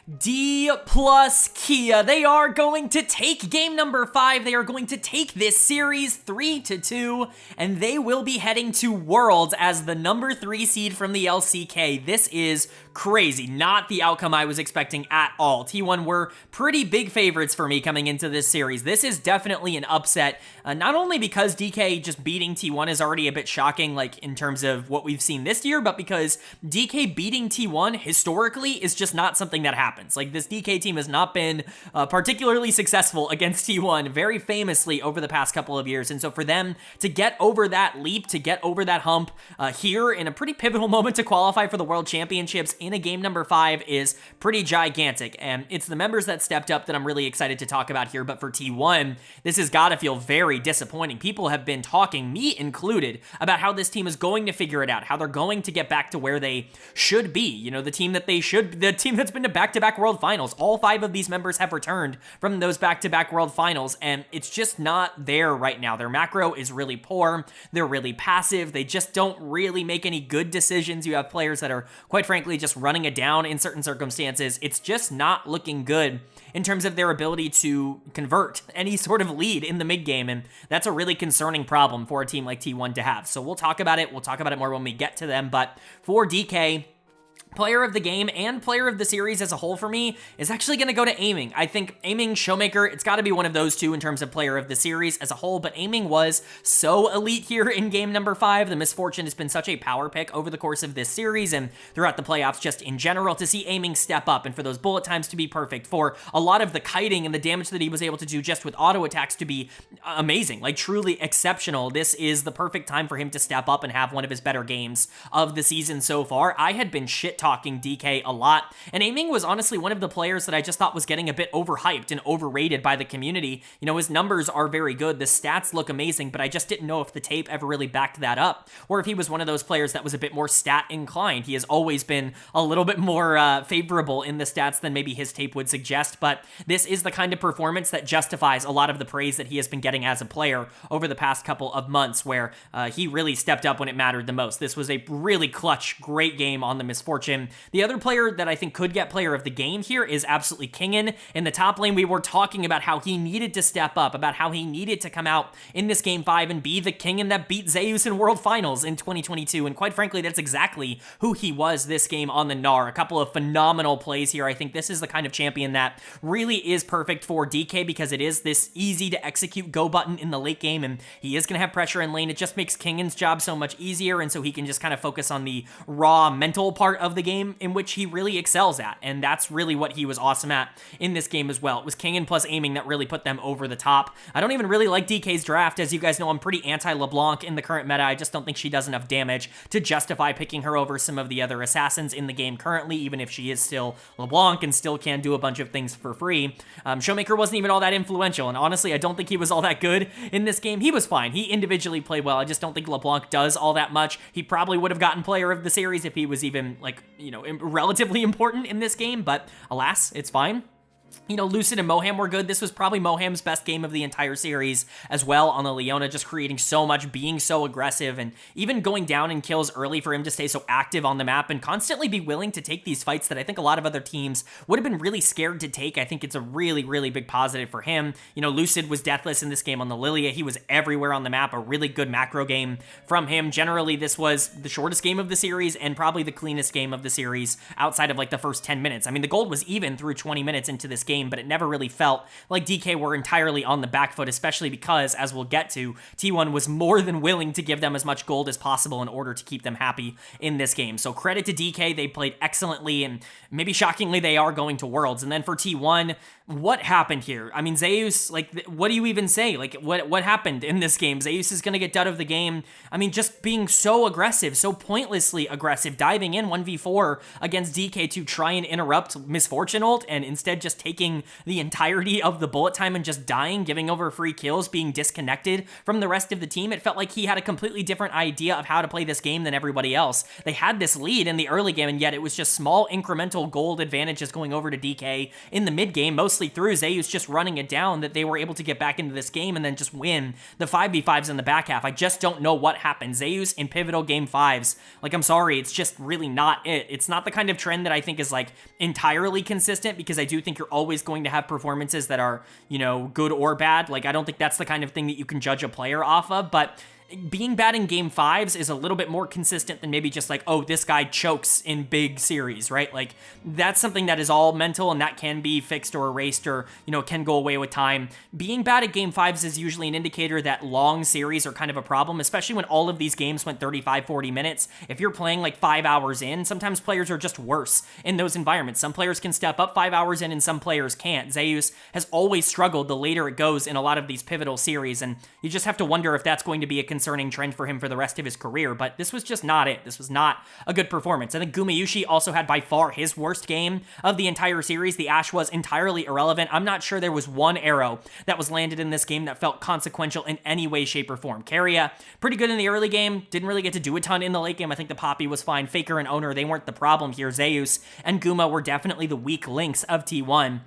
Dplus KIA. They are going to take game number 5. They are going to take this series 3-2, and they will be heading to Worlds as the number 3 seed from the LCK. This is crazy. Not the outcome I was expecting at all. T1 were pretty big favorites for me coming into this series. This is definitely an upset, not only because DK just beating T1 is already a bit shocking, like in terms of what we've seen this year, but because DK beating T1 historically is just not something that happens. Like, this DK team has not been particularly successful against T1 very famously over the past couple of years, and so for them to get over that leap, to get over that hump here in a pretty pivotal moment to qualify for the World Championships in a game number 5 is pretty gigantic, and it's the members that stepped up that I'm really excited to talk about here. But for T1, this has got to feel very disappointing. People have been talking, me included, about how this team is going to figure it out, how they're going to get back to where they should be, the team that's been to back-to-back World Finals. All 5 of these members have returned from those back-to-back World Finals, and it's just not there right now. Their macro is really poor. They're really passive. They just don't really make any good decisions. You have players that are, quite frankly, just just running it down in certain circumstances. It's just not looking good in terms of their ability to convert any sort of lead in the mid game, and that's a really concerning problem for a team like T1 to have. So we'll talk about it. We'll talk about it more when we get to them, but for DK, player of the game and player of the series as a whole for me is actually going to go to Aiming. I think Aiming, Showmaker, it's got to be one of those two in terms of player of the series as a whole, but Aiming was so elite here in game number 5. The Misfortune has been such a power pick over the course of this series and throughout the playoffs just in general. To see Aiming step up and for those bullet times to be perfect, for a lot of the kiting and the damage that he was able to do just with auto attacks to be amazing, like truly exceptional. This is the perfect time for him to step up and have one of his better games of the season so far. I had been shit-talking DK a lot, and Aiming was honestly one of the players that I just thought was getting a bit overhyped and overrated by the community. You know, his numbers are very good, the stats look amazing, but I just didn't know if the tape ever really backed that up, or if he was one of those players that was a bit more stat inclined. He has always been a little bit more favorable in the stats than maybe his tape would suggest, but this is the kind of performance that justifies a lot of the praise that he has been getting as a player over the past couple of months, where he really stepped up when it mattered the most. This was a really clutch, great game on the Misfortune. The other player that I think could get player of the game here is absolutely Kingen. In the top lane, we were talking about how he needed to step up, about how he needed to come out in this game 5 and be the Kingen that beat Zeus in World Finals in 2022, and quite frankly, that's exactly who he was this game on the Gnar. A couple of phenomenal plays here. I think this is the kind of champion that really is perfect for DK because it is this easy to execute go button in the late game, and he is going to have pressure in lane. It just makes Kingen's job so much easier, and so he can just kind of focus on the raw mental part of the game in which he really excels at, and that's really what he was awesome at in this game as well. It was Kingen plus Aiming that really put them over the top. I don't even really like DK's draft. As you guys know, I'm pretty anti-LeBlanc in the current meta. I just don't think she does enough damage to justify picking her over some of the other assassins in the game currently, even if she is still LeBlanc and still can do a bunch of things for free. Showmaker wasn't even all that influential, and honestly, I don't think he was all that good in this game. He was fine. He individually played well. I just don't think LeBlanc does all that much. He probably would have gotten player of the series if he was even, like, you know, relatively important in this game, but alas, it's fine. You know, Lucid and Moham were good. This was probably Moham's best game of the entire series as well on the Leona, just creating so much, being so aggressive, and even going down in kills early for him to stay so active on the map and constantly be willing to take these fights that I think a lot of other teams would have been really scared to take. I think it's a really, really big positive for him. You know, Lucid was deathless in this game on the Lilia. He was everywhere on the map, a really good macro game from him. Generally, this was the shortest game of the series and probably the cleanest game of the series outside of like the first 10 minutes. I mean, the gold was even through 20 minutes into this game, but it never really felt like DK were entirely on the back foot, especially because, as we'll get to, T1 was more than willing to give them as much gold as possible in order to keep them happy in this game. So credit to DK, they played excellently, and maybe shockingly, they are going to Worlds. And then for T1, what happened here? I mean, Zeus, like, what do you even say? Like, what happened in this game? Zeus is going to get dud of the game. I mean, just being so aggressive, so pointlessly aggressive, diving in 1v4 against DK to try and interrupt Misfortune ult, and instead just taking the entirety of the bullet time and just dying, giving over free kills, being disconnected from the rest of the team. It felt like he had a completely different idea of how to play this game than everybody else. They had this lead in the early game, and yet it was just small incremental gold advantages going over to DK in the mid game, mostly through Zeus just running it down, that they were able to get back into this game and then just win the 5v5s in the back half. I just don't know what happened. Zeus in pivotal game 5s, like, I'm sorry, it's just really not it. It's not the kind of trend that I think is like entirely consistent, because I do think you're always going to have performances that are, you know, good or bad. Like, I don't think that's the kind of thing that you can judge a player off of, but being bad in game 5s is a little bit more consistent than maybe just like, oh, this guy chokes in big series, right? Like, that's something that is all mental, and that can be fixed or erased, or, you know, can go away with time. Being bad at game 5s is usually an indicator that long series are kind of a problem, especially when all of these games went 35, 40 minutes. If you're playing like 5 hours in, sometimes players are just worse in those environments. Some players can step up 5 hours in and some players can't. Zeus has always struggled the later it goes in a lot of these pivotal series, and you just have to wonder if that's going to be a concerning trend for him for the rest of his career, but this was just not it. This was not a good performance. I think Gumayushi also had by far his worst game of the entire series. The Ashe was entirely irrelevant. I'm not sure there was one arrow that was landed in this game that felt consequential in any way, shape, or form. KIA, pretty good in the early game, didn't really get to do a ton in the late game. I think the Poppy was fine. Faker and Owner, they weren't the problem here. Zeus and Guma were definitely the weak links of T1.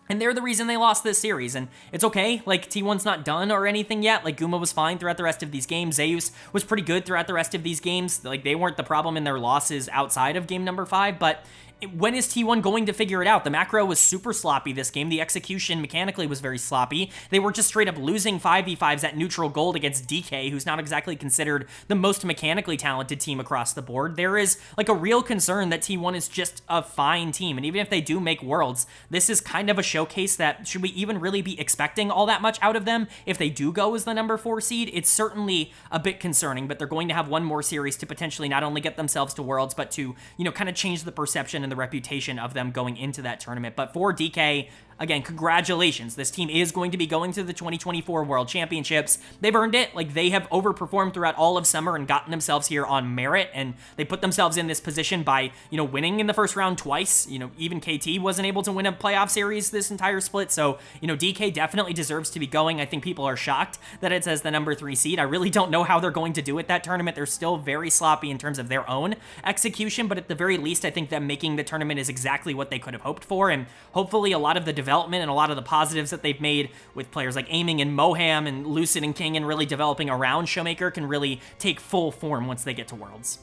And they're the reason they lost this series, and it's okay. Like, T1's not done or anything yet. Like, Guma was fine throughout the rest of these games. Zeus was pretty good throughout the rest of these games. Like, they weren't the problem in their losses outside of game number 5, but when is T1 going to figure it out? The macro was super sloppy this game. The execution mechanically was very sloppy. They were just straight up losing 5v5s at neutral gold against DK, who's not exactly considered the most mechanically talented team across the board. There is like a real concern that T1 is just a fine team. And even if they do make Worlds, this is kind of a showcase that should we even really be expecting all that much out of them if they do go as the number 4 seed? It's certainly a bit concerning, but they're going to have one more series to potentially not only get themselves to Worlds, but to, kind of change the perception and the reputation of them going into that tournament. But for DK, again, congratulations. This team is going to be going to the 2024 World Championships. They've earned it. Like, they have overperformed throughout all of summer and gotten themselves here on merit, and they put themselves in this position by, winning in the first round twice. Even KT wasn't able to win a playoff series this entire split, so, DK definitely deserves to be going. I think people are shocked that it says the number 3 seed. I really don't know how they're going to do it that tournament. They're still very sloppy in terms of their own execution, but at the very least, I think them making the tournament is exactly what they could have hoped for, and hopefully a lot of the development and a lot of the positives that they've made with players like Aiming and Moham and Lucid and King and really developing around Showmaker can really take full form once they get to Worlds.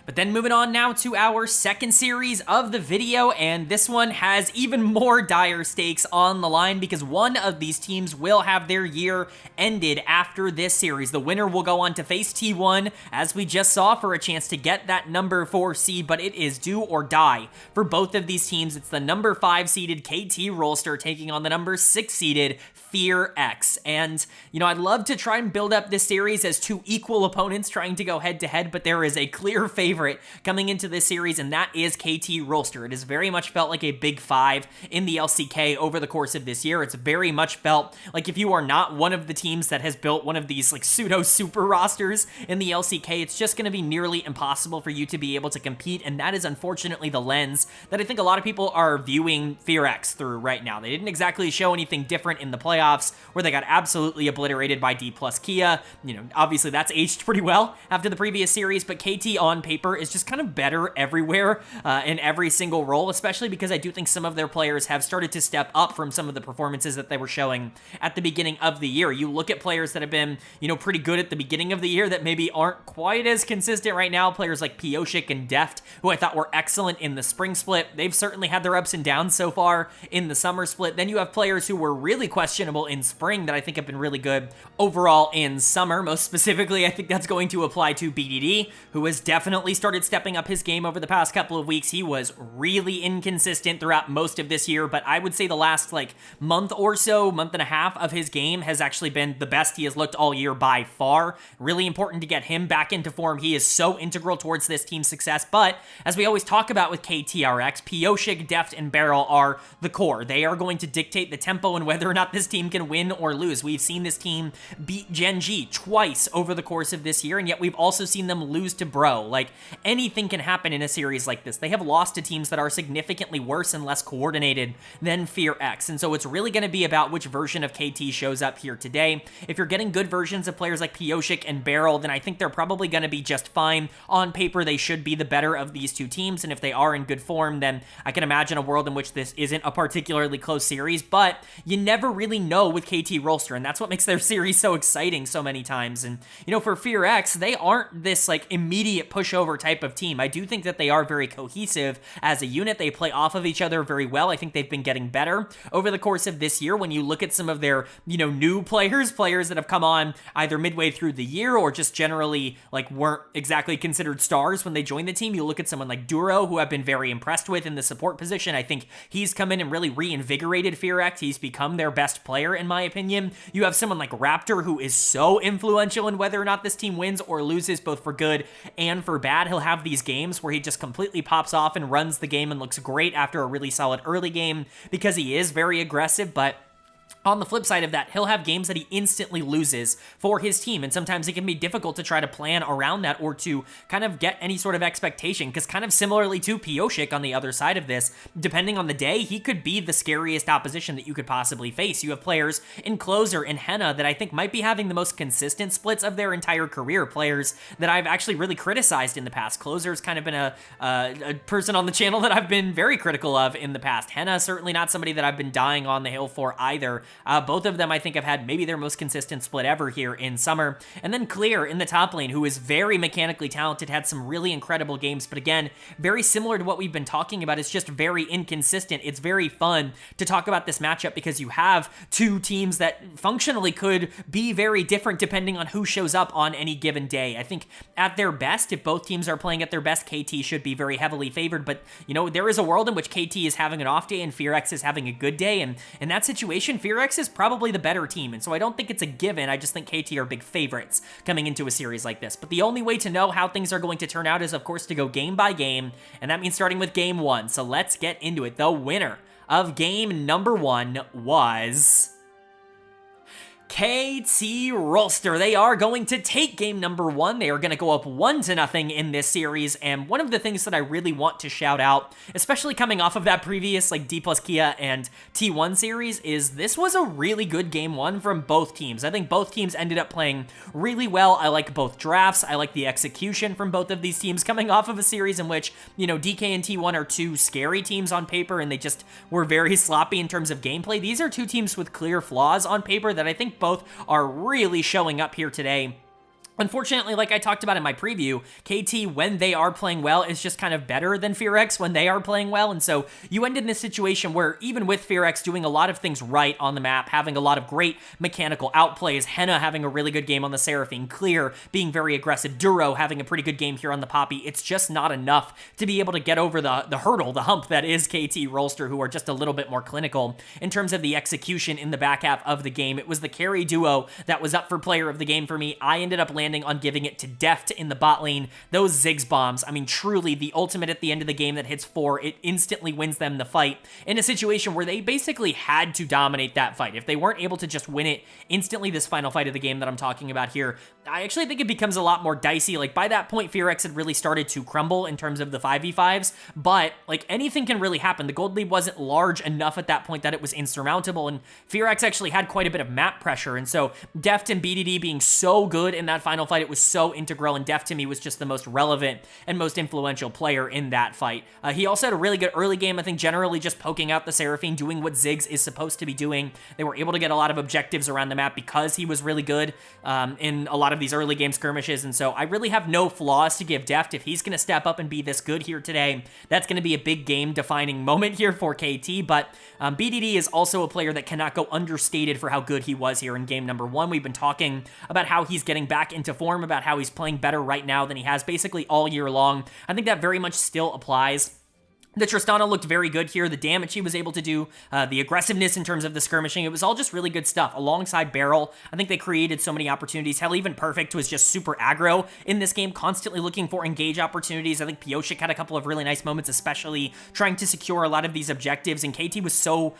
But then moving on now to our second series of the video, and this one has even more dire stakes on the line because one of these teams will have their year ended after this series. The winner will go on to face T1, as we just saw, for a chance to get that number 4 seed, but it is do or die for both of these teams. It's the number 5 seeded KT Rolster taking on the number 6 seeded FearX. And, I'd love to try and build up this series as two equal opponents trying to go head to head, but there is a clear favorite coming into this series, and that is KT Rolster. It has very much felt like a big 5 in the LCK over the course of this year. It's very much felt like if you are not one of the teams that has built one of these like pseudo super rosters in the LCK, it's just going to be nearly impossible for you to be able to compete, and that is unfortunately the lens that I think a lot of people are viewing FearX through right now. They didn't exactly show anything different in the playoffs where they got absolutely obliterated by Dplus KIA. Obviously that's aged pretty well after the previous series, but KT on paper is just kind of better everywhere in every single role, especially because I do think some of their players have started to step up from some of the performances that they were showing at the beginning of the year. You look at players that have been, pretty good at the beginning of the year that maybe aren't quite as consistent right now. Players like Pioshik and Deft, who I thought were excellent in the spring split. They've certainly had their ups and downs so far in the summer split. Then you have players who were really questionable in spring that I think have been really good overall in summer. Most specifically, I think that's going to apply to BDD, who has definitely started stepping up his game over the past couple of weeks. He was really inconsistent throughout most of this year, but I would say the last month or so, month and a half of his game has actually been the best he has looked all year by far. Really important to get him back into form. He is so integral towards this team's success, but as we always talk about with KTRX, Pioshik, Deft, and Beryl are the core. They are going to dictate the tempo and whether or not this team can win or lose. We've seen this team beat Gen G twice over the course of this year, and yet we've also seen them lose to Bro. Anything can happen in a series like this. They have lost to teams that are significantly worse and less coordinated than FearX, and so it's really going to be about which version of KT shows up here today. If you're getting good versions of players like Pioshik and Beryl, then I think they're probably going to be just fine. On paper, they should be the better of these two teams, and if they are in good form, then I can imagine a world in which this isn't a particularly close series, but you never really know with KT Rolster, and that's what makes their series so exciting so many times. And, for FearX, they aren't this, immediate pushover type of team. I do think that they are very cohesive as a unit. They play off of each other very well. I think they've been getting better over the course of this year. When you look at some of their, new players that have come on either midway through the year or just generally, weren't exactly considered stars when they joined the team, you look at someone like Duro, who I've been very impressed with in the support position. I think he's come in and really reinvigorated FearX. He's become their best player, in my opinion. You have someone like Raptor, who is so influential in whether or not this team wins or loses, both for good and for bad. He'll have these games where he just completely pops off and runs the game and looks great after a really solid early game because he is very aggressive, but On the flip side of that, he'll have games that he instantly loses for his team, and sometimes it can be difficult to try to plan around that or to kind of get any sort of expectation, because kind of similarly to Pioshik on the other side of this, depending on the day, he could be the scariest opposition that you could possibly face. You have players in Closer and Henna that I think might be having the most consistent splits of their entire career, players that I've actually really criticized in the past. Closer's kind of been a person on the channel that I've been very critical of in the past. Henna, certainly not somebody that I've been dying on the hill for either. Both of them, I think, have had maybe their most consistent split ever here in summer. And then Clear in the top lane, who is very mechanically talented, had some really incredible games, but again, very similar to what we've been talking about. It's just very inconsistent. It's very fun to talk about this matchup because you have two teams that functionally could be very different depending on who shows up on any given day. I think at their best, if both teams are playing at their best, KT should be very heavily favored, but you know, there is a world in which KT is having an off day and FearX is having a good day, and in that situation, FearX is probably the better team, and so I don't think it's a given. I just think KT are big favorites coming into a series like this. But the only way to know how things are going to turn out is, of course, to go game by game, and that means starting with game one. So let's get into it. The winner of game number one was KT Rolster. They are going to take game number one. They are going to go up 1-0 in this series, and one of the things that I really want to shout out, especially coming off of that previous like Dplus KIA and T1 series, is this was a really good game one from both teams. I think both teams ended up playing really well. I like both drafts. I like the execution from both of these teams coming off of a series in which, you know, DK and T1 are two scary teams on paper, and they just were very sloppy in terms of gameplay. These are two teams with clear flaws on paper that I think both are really showing up here today. Unfortunately, like I talked about in my preview, KT, when they are playing well, is just kind of better than FearX when they are playing well, and so you end in this situation where even with FearX doing a lot of things right on the map, having a lot of great mechanical outplays, Henna having a really good game on the Seraphine, Clear being very aggressive, Duro having a pretty good game here on the Poppy, it's just not enough to be able to get over the hurdle, the hump that is KT Rolster, who are just a little bit more clinical in terms of the execution in the back half of the game. It was the carry duo that was up for player of the game for me. I ended up landing on giving it to Deft in the bot lane. Those Ziggs bombs, I mean, truly the ultimate at the end of the game that hits 4, it instantly wins them the fight in a situation where they basically had to dominate that fight. If they weren't able to just win it instantly, this final fight of the game that I'm talking about here, I actually think it becomes a lot more dicey. Like, by that point, FearX had really started to crumble in terms of the 5v5s, but, like, anything can really happen. The gold lead wasn't large enough at that point that it was insurmountable, and FearX actually had quite a bit of map pressure, and so Deft and BDD being so good in that final fight, it was so integral, and Deft to me was just the most relevant and most influential player in that fight. He also had a really good early game, I think generally just poking out the Seraphine, doing what Ziggs is supposed to be doing. They were able to get a lot of objectives around the map because he was really good in a lot of these early game skirmishes, and so I really have no flaws to give Deft. If he's going to step up and be this good here today, that's going to be a big game-defining moment here for KT, but BDD is also a player that cannot go understated for how good he was here in game number one. We've been talking about how he's getting back into form, about how he's playing better right now than he has basically all year long. I think that very much still applies. The Tristana looked very good here. The damage he was able to do, the aggressiveness in terms of the skirmishing, it was all just really good stuff. Alongside Beryl, I think they created so many opportunities. Hell, even Perfect was just super aggro in this game, constantly looking for engage opportunities. I think Pioshik had a couple of really nice moments, especially trying to secure a lot of these objectives, and KT was so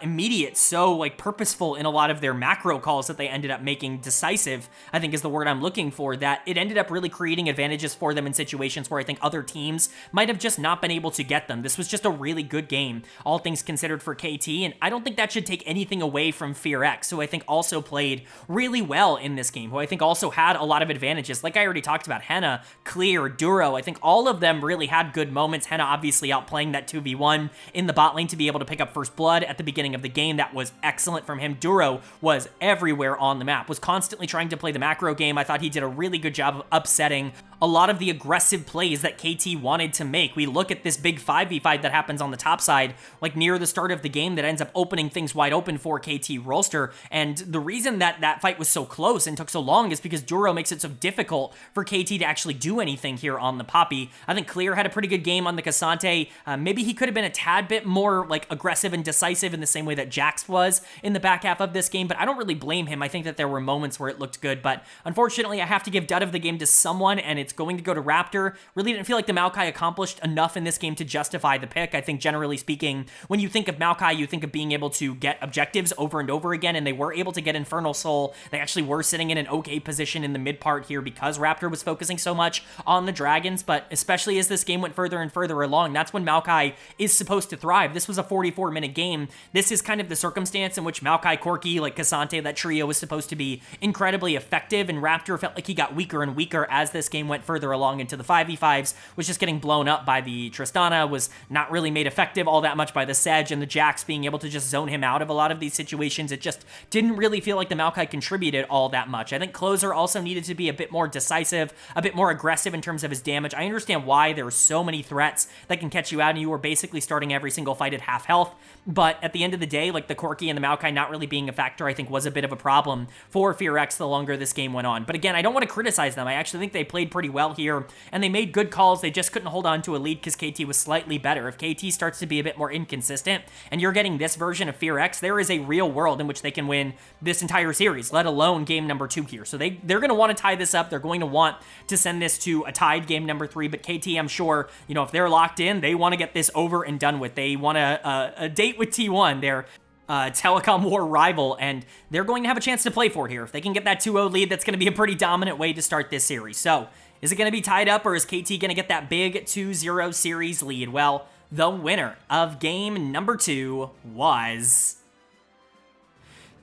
immediate, so like purposeful in a lot of their macro calls that they ended up making. Decisive, I think is the word I'm looking for, that it ended up really creating advantages for them in situations where I think other teams might have just not been able to get them. This was just a really good game, all things considered, for KT, and I don't think that should take anything away from FearX, who I think also played really well in this game, who I think also had a lot of advantages. Like I already talked about, Henna, Clear, Duro, I think all of them really had good moments. Henna obviously outplaying that 2v1 in the bot lane to be able to pick up first blood at the beginning of the game. That was excellent from him. Duro was everywhere on the map, was constantly trying to play the macro game. I thought he did a really good job of upsetting a lot of the aggressive plays that KT wanted to make. We look at this big 5v5 that happens on the top side, like near the start of the game, that ends up opening things wide open for KT Rolster, and the reason that that fight was so close and took so long is because Duro makes it so difficult for KT to actually do anything here on the Poppy. I think Clear had a pretty good game on the Cassante. Maybe he could have been a tad bit more like aggressive and decisive in the same way that Jax was in the back half of this game, but I don't really blame him. I think that there were moments where it looked good, but unfortunately I have to give dud of the game to someone, and it's going to go to Raptor. Really didn't feel like the Maokai accomplished enough in this game to justify the pick. I think generally speaking, when you think of Maokai, you think of being able to get objectives over and over again, and they were able to get Infernal Soul. They actually were sitting in an okay position in the mid part here because Raptor was focusing so much on the dragons, but especially as this game went further and further along, that's when Maokai is supposed to thrive. This was a 44-minute game. This is kind of the circumstance in which Maokai, Corki, like Cassante, that trio was supposed to be incredibly effective, and Raptor felt like he got weaker and weaker as this game went further along into the 5v5s, was just getting blown up by the Tristana, was not really made effective all that much by the Sedge, and the Jax being able to just zone him out of a lot of these situations. It just didn't really feel like the Maokai contributed all that much. I think Closer also needed to be a bit more decisive, a bit more aggressive in terms of his damage. I understand why there are so many threats that can catch you out, and you were basically starting every single fight at half health, but at the end of the day, like the Corki and the Maokai not really being a factor, I think was a bit of a problem for FearX the longer this game went on. But again, I don't want to criticize them. I actually think they played pretty well here, and they made good calls. They just couldn't hold on to a lead because KT was slightly better. If KT starts to be a bit more inconsistent, and you're getting this version of FearX, there is a real world in which they can win this entire series, let alone game number 2 here. So they're going to want to tie this up. They're going to want to send this to a tied game number 3, but KT, I'm sure, you know, if they're locked in, they want to get this over and done with. They want a date with T1, their Telecom War rival, and they're going to have a chance to play for it here. If they can get that 2-0 lead, that's going to be a pretty dominant way to start this series. So, is it going to be tied up, or is KT going to get that big 2-0 series lead? Well, the winner of game number 2 was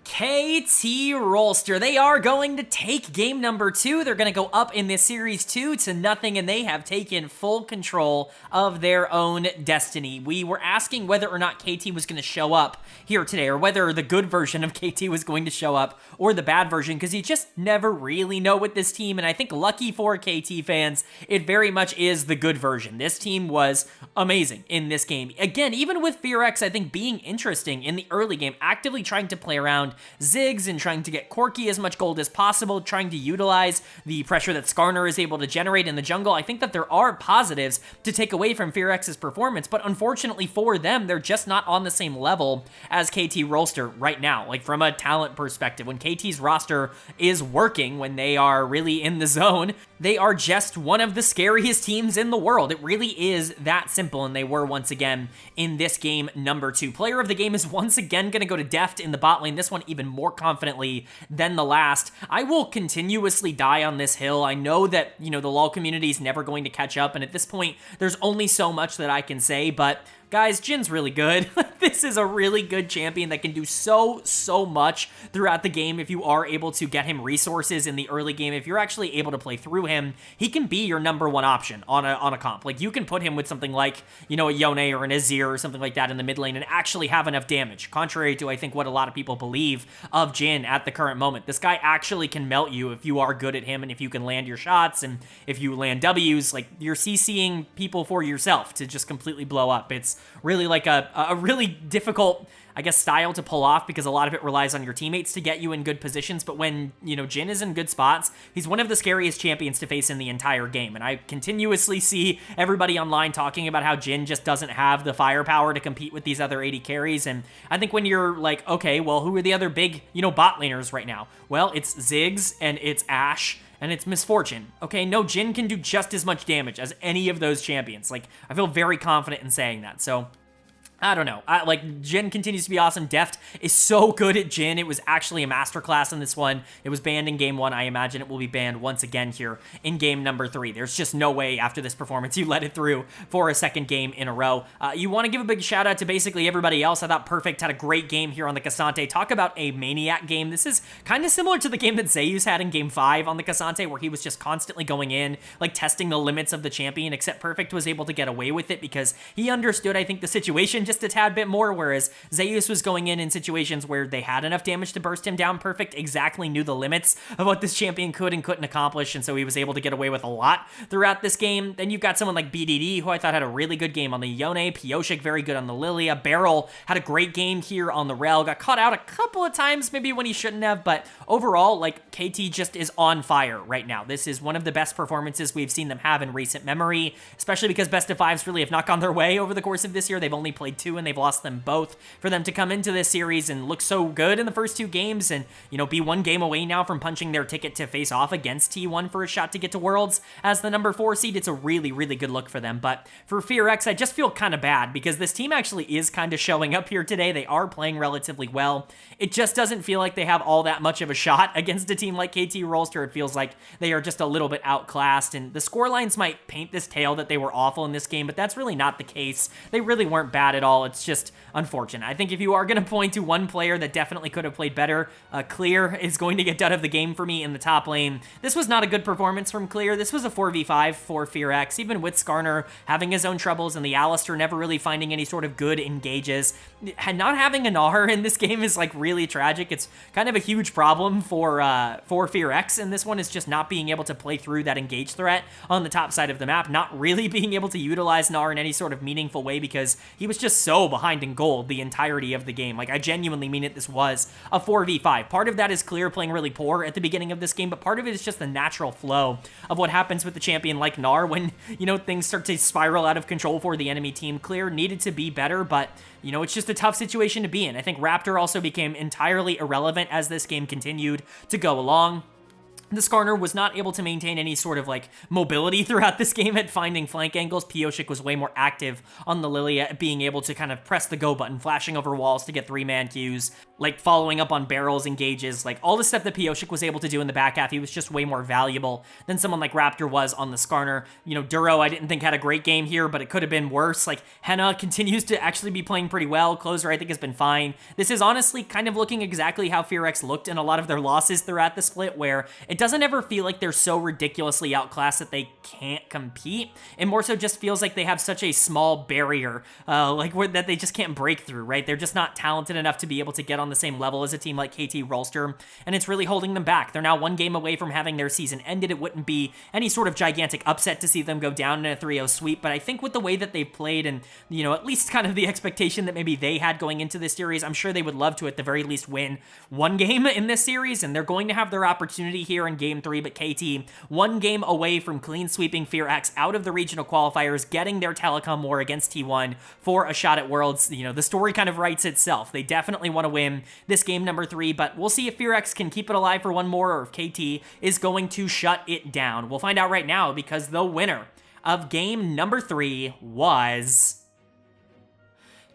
KT Rolster. They are going to take game number 2. They're going to go up in this series 2-0, and they have taken full control of their own destiny. We were asking whether or not KT was going to show up here today, or whether the good version of KT was going to show up, or the bad version, because you just never really know with this team, and I think lucky for KT fans, it very much is the good version. This team was amazing in this game. Again, even with FearX, I think being interesting in the early game, actively trying to play around Ziggs and trying to get Corki as much gold as possible, trying to utilize the pressure that Skarner is able to generate in the jungle. I think that there are positives to take away from FearX's performance, but unfortunately for them, they're just not on the same level as KT Rolster right now. Like from a talent perspective, when KT's roster is working, when they are really in the zone, they are just one of the scariest teams in the world. It really is that simple, and they were once again in this game number 2. Player of the game is once again going to go to Deft in the bot lane, this one even more confidently than the last. I will continuously die on this hill. I know that, you know, the LoL community is never going to catch up, and at this point, there's only so much that I can say, but guys, Jin's really good. This is a really good champion that can do so much throughout the game if you are able to get him resources in the early game. If you're actually able to play through him, he can be your number 1 option on a comp. Like, you can put him with something like, you know, a Yone or an Azir or something like that in the mid lane and actually have enough damage, contrary to, I think, what a lot of people believe of Jin at the current moment. This guy actually can melt you if you are good at him and if you can land your shots, and if you land Ws, like, you're CCing people for yourself to just completely blow up. It's really like a really difficult, I guess, style to pull off, because a lot of it relies on your teammates to get you in good positions. But when, you know, Jin is in good spots, he's one of the scariest champions to face in the entire game. And I continuously see everybody online talking about how Jin just doesn't have the firepower to compete with these other AD carries. And I think when you're like, okay, well, who are the other big, you know, bot laners right now? Well, it's Ziggs and it's Ashe and it's Misfortune. Okay, no, Jin can do just as much damage as any of those champions. Like, I feel very confident in saying that. So I don't know. Like, Jin continues to be awesome. Deft is so good at Jin. It was actually a masterclass in this one. It was banned in game 1. I imagine it will be banned once again here in game number 3. There's just no way after this performance you let it through for a second game in a row. You want to give a big shout out to basically everybody else. I thought Perfect had a great game here on the Cassante. Talk about a maniac game. This is kind of similar to the game that Zeus had in game 5 on the Cassante, where he was just constantly going in, like testing the limits of the champion, except Perfect was able to get away with it because he understood, I think, the situation just a tad bit more, whereas Zeus was going in situations where they had enough damage to burst him down. Perfect exactly knew the limits of what this champion could and couldn't accomplish, and so he was able to get away with a lot throughout this game. Then you've got someone like BDD, who I thought had a really good game on the Yone, Pioshik very good on the Lilia, Beryl had a great game here on the Rel, got caught out a couple of times maybe when he shouldn't have, but overall, like, KT just is on fire right now. This is one of the best performances we've seen them have in recent memory, especially because best of fives really have not gone their way over the course of this year. They've only played played 2 and they've lost them both. For them to come into this series and look so good in the first 2 games and, you know, be 1 game away now from punching their ticket to face off against T1 for a shot to get to Worlds as the number 4 seed, it's a really, really good look for them. But for FearX, I just feel kind of bad because this team actually is kind of showing up here today. They are playing relatively well. It just doesn't feel like they have all that much of a shot against a team like KT Rolster. It feels like they are just a little bit outclassed, and the scorelines might paint this tale that they were awful in this game, but that's really not the case. They really weren't bad at all. It's just unfortunate. I think if you are going to point to one player that definitely could have played better, Clear is going to get done of the game for me in the top lane. This was not a good performance from Clear. This was a 4v5 for FearX, even with Skarner having his own troubles and the Alistair never really finding any sort of good engages. Not having a Gnar in this game is like really tragic. It's kind of a huge problem for FearX, and this one is just not being able to play through that engage threat on the top side of the map, not really being able to utilize Gnar in any sort of meaningful way because he was just so behind in gold the entirety of the game. Like, I genuinely mean it, this was a 4v5. Part of that is Clear playing really poor at the beginning of this game, but part of it is just the natural flow of what happens with the champion like Gnar when, you know, things start to spiral out of control for the enemy team. Clear needed to be better, but, you know, it's just a tough situation to be in. I think Raptor also became entirely irrelevant as this game continued to go along. The Skarner was not able to maintain any sort of like mobility throughout this game at finding flank angles. Pioshik was way more active on the Lilia at being able to kind of press the go button, flashing over walls to get 3-man queues, like following up on barrels, engages, like all the stuff that Pioshik was able to do in the back half. He was just way more valuable than someone like Raptor was on the Skarner. You know, Duro I didn't think had a great game here, but it could have been worse. Like, Henna continues to actually be playing pretty well. Closer I think has been fine. This is honestly kind of looking exactly how FearX looked in a lot of their losses throughout the split, where it doesn't ever feel like they're so ridiculously outclassed that they can't compete. It more so just feels like they have such a small barrier, that they just can't break through, right? They're just not talented enough to be able to get on the same level as a team like KT Rolster, and it's really holding them back. They're now 1 game away from having their season ended. It wouldn't be any sort of gigantic upset to see them go down in a 3-0 sweep, but I think with the way that they've played and, you know, at least kind of the expectation that maybe they had going into this series, I'm sure they would love to at the very least win 1 game in this series, and they're going to have their opportunity here in Game 3, but KT 1 game away from clean sweeping FearX out of the regional qualifiers, getting their telecom war against T1 for a shot at Worlds. You know, the story kind of writes itself. They definitely want to win this game number 3, but we'll see if FearX can keep it alive for 1 more or if KT is going to shut it down. We'll find out right now because the winner of game number 3 was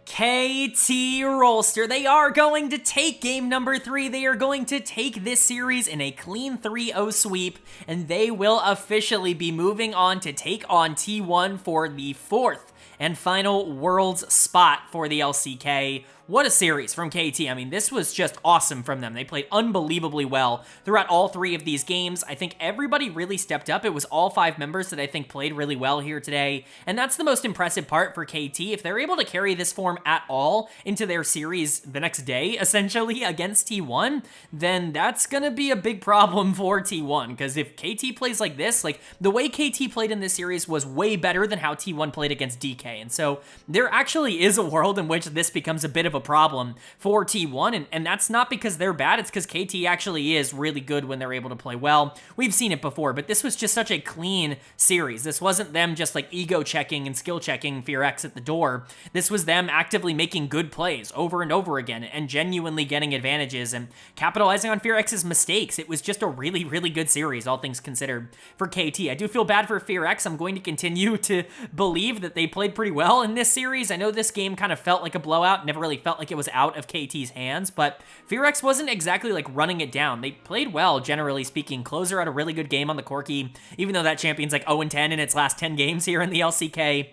KT Rolster. They are going to take game number 3. They are going to take this series in a clean 3-0 sweep, and they will officially be moving on to take on T1 for the 4th and final Worlds spot for the LCK. What a series from KT. I mean, this was just awesome from them. They played unbelievably well throughout all 3 of these games. I think everybody really stepped up. It was all 5 members that I think played really well here today, and that's the most impressive part for KT. If they're able to carry this form at all into their series the next day, essentially, against T1, then that's gonna be a big problem for T1, because if KT plays like this, like, the way KT played in this series was way better than how T1 played against DK, and so there actually is a world in which this becomes a bit of a problem for T1, and that's not because they're bad, it's because KT actually is really good when they're able to play well. We've seen it before, but this was just such a clean series. This wasn't them just like ego checking and skill checking FearX at the door. This was them actively making good plays over and over again and genuinely getting advantages and capitalizing on FearX's mistakes. It was just a really, really good series, all things considered, for KT. I do feel bad for FearX. I'm going to continue to believe that they played pretty well in this series. I know this game kind of felt like a blowout, never really felt like it was out of KT's hands, but FearX wasn't exactly like running it down. They played well, generally speaking. Closer had a really good game on the Corki, even though that champion's like 0-10 in its last 10 games here in the LCK.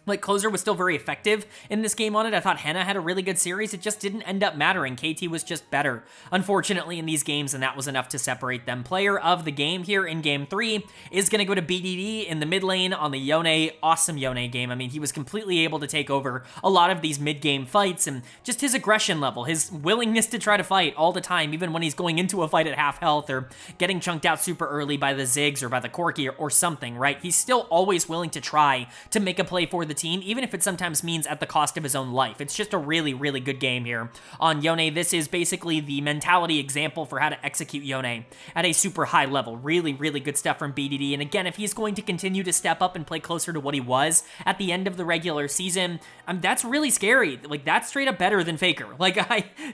Like, Closer was still very effective in this game on it. I thought Henna had a really good series. It just didn't end up mattering. KT was just better, unfortunately, in these games, and that was enough to separate them. Player of the game here in Game 3 is going to go to BDD in the mid lane on the Yone. Awesome Yone game. I mean, he was completely able to take over a lot of these mid-game fights, and just his aggression level, his willingness to try to fight all the time, even when he's going into a fight at half health or getting chunked out super early by the Ziggs or by the Corki or something, right? He's still always willing to try to make a play for the the team, even if it sometimes means at the cost of his own life. It's just a really, really good game here on Yone. This is basically the mentality example for how to execute Yone at a super high level. Really, really good stuff from BDD. And again, if he's going to continue to step up and play closer to what he was at the end of the regular season, that's really scary. Like, that's straight up better than Faker. Like,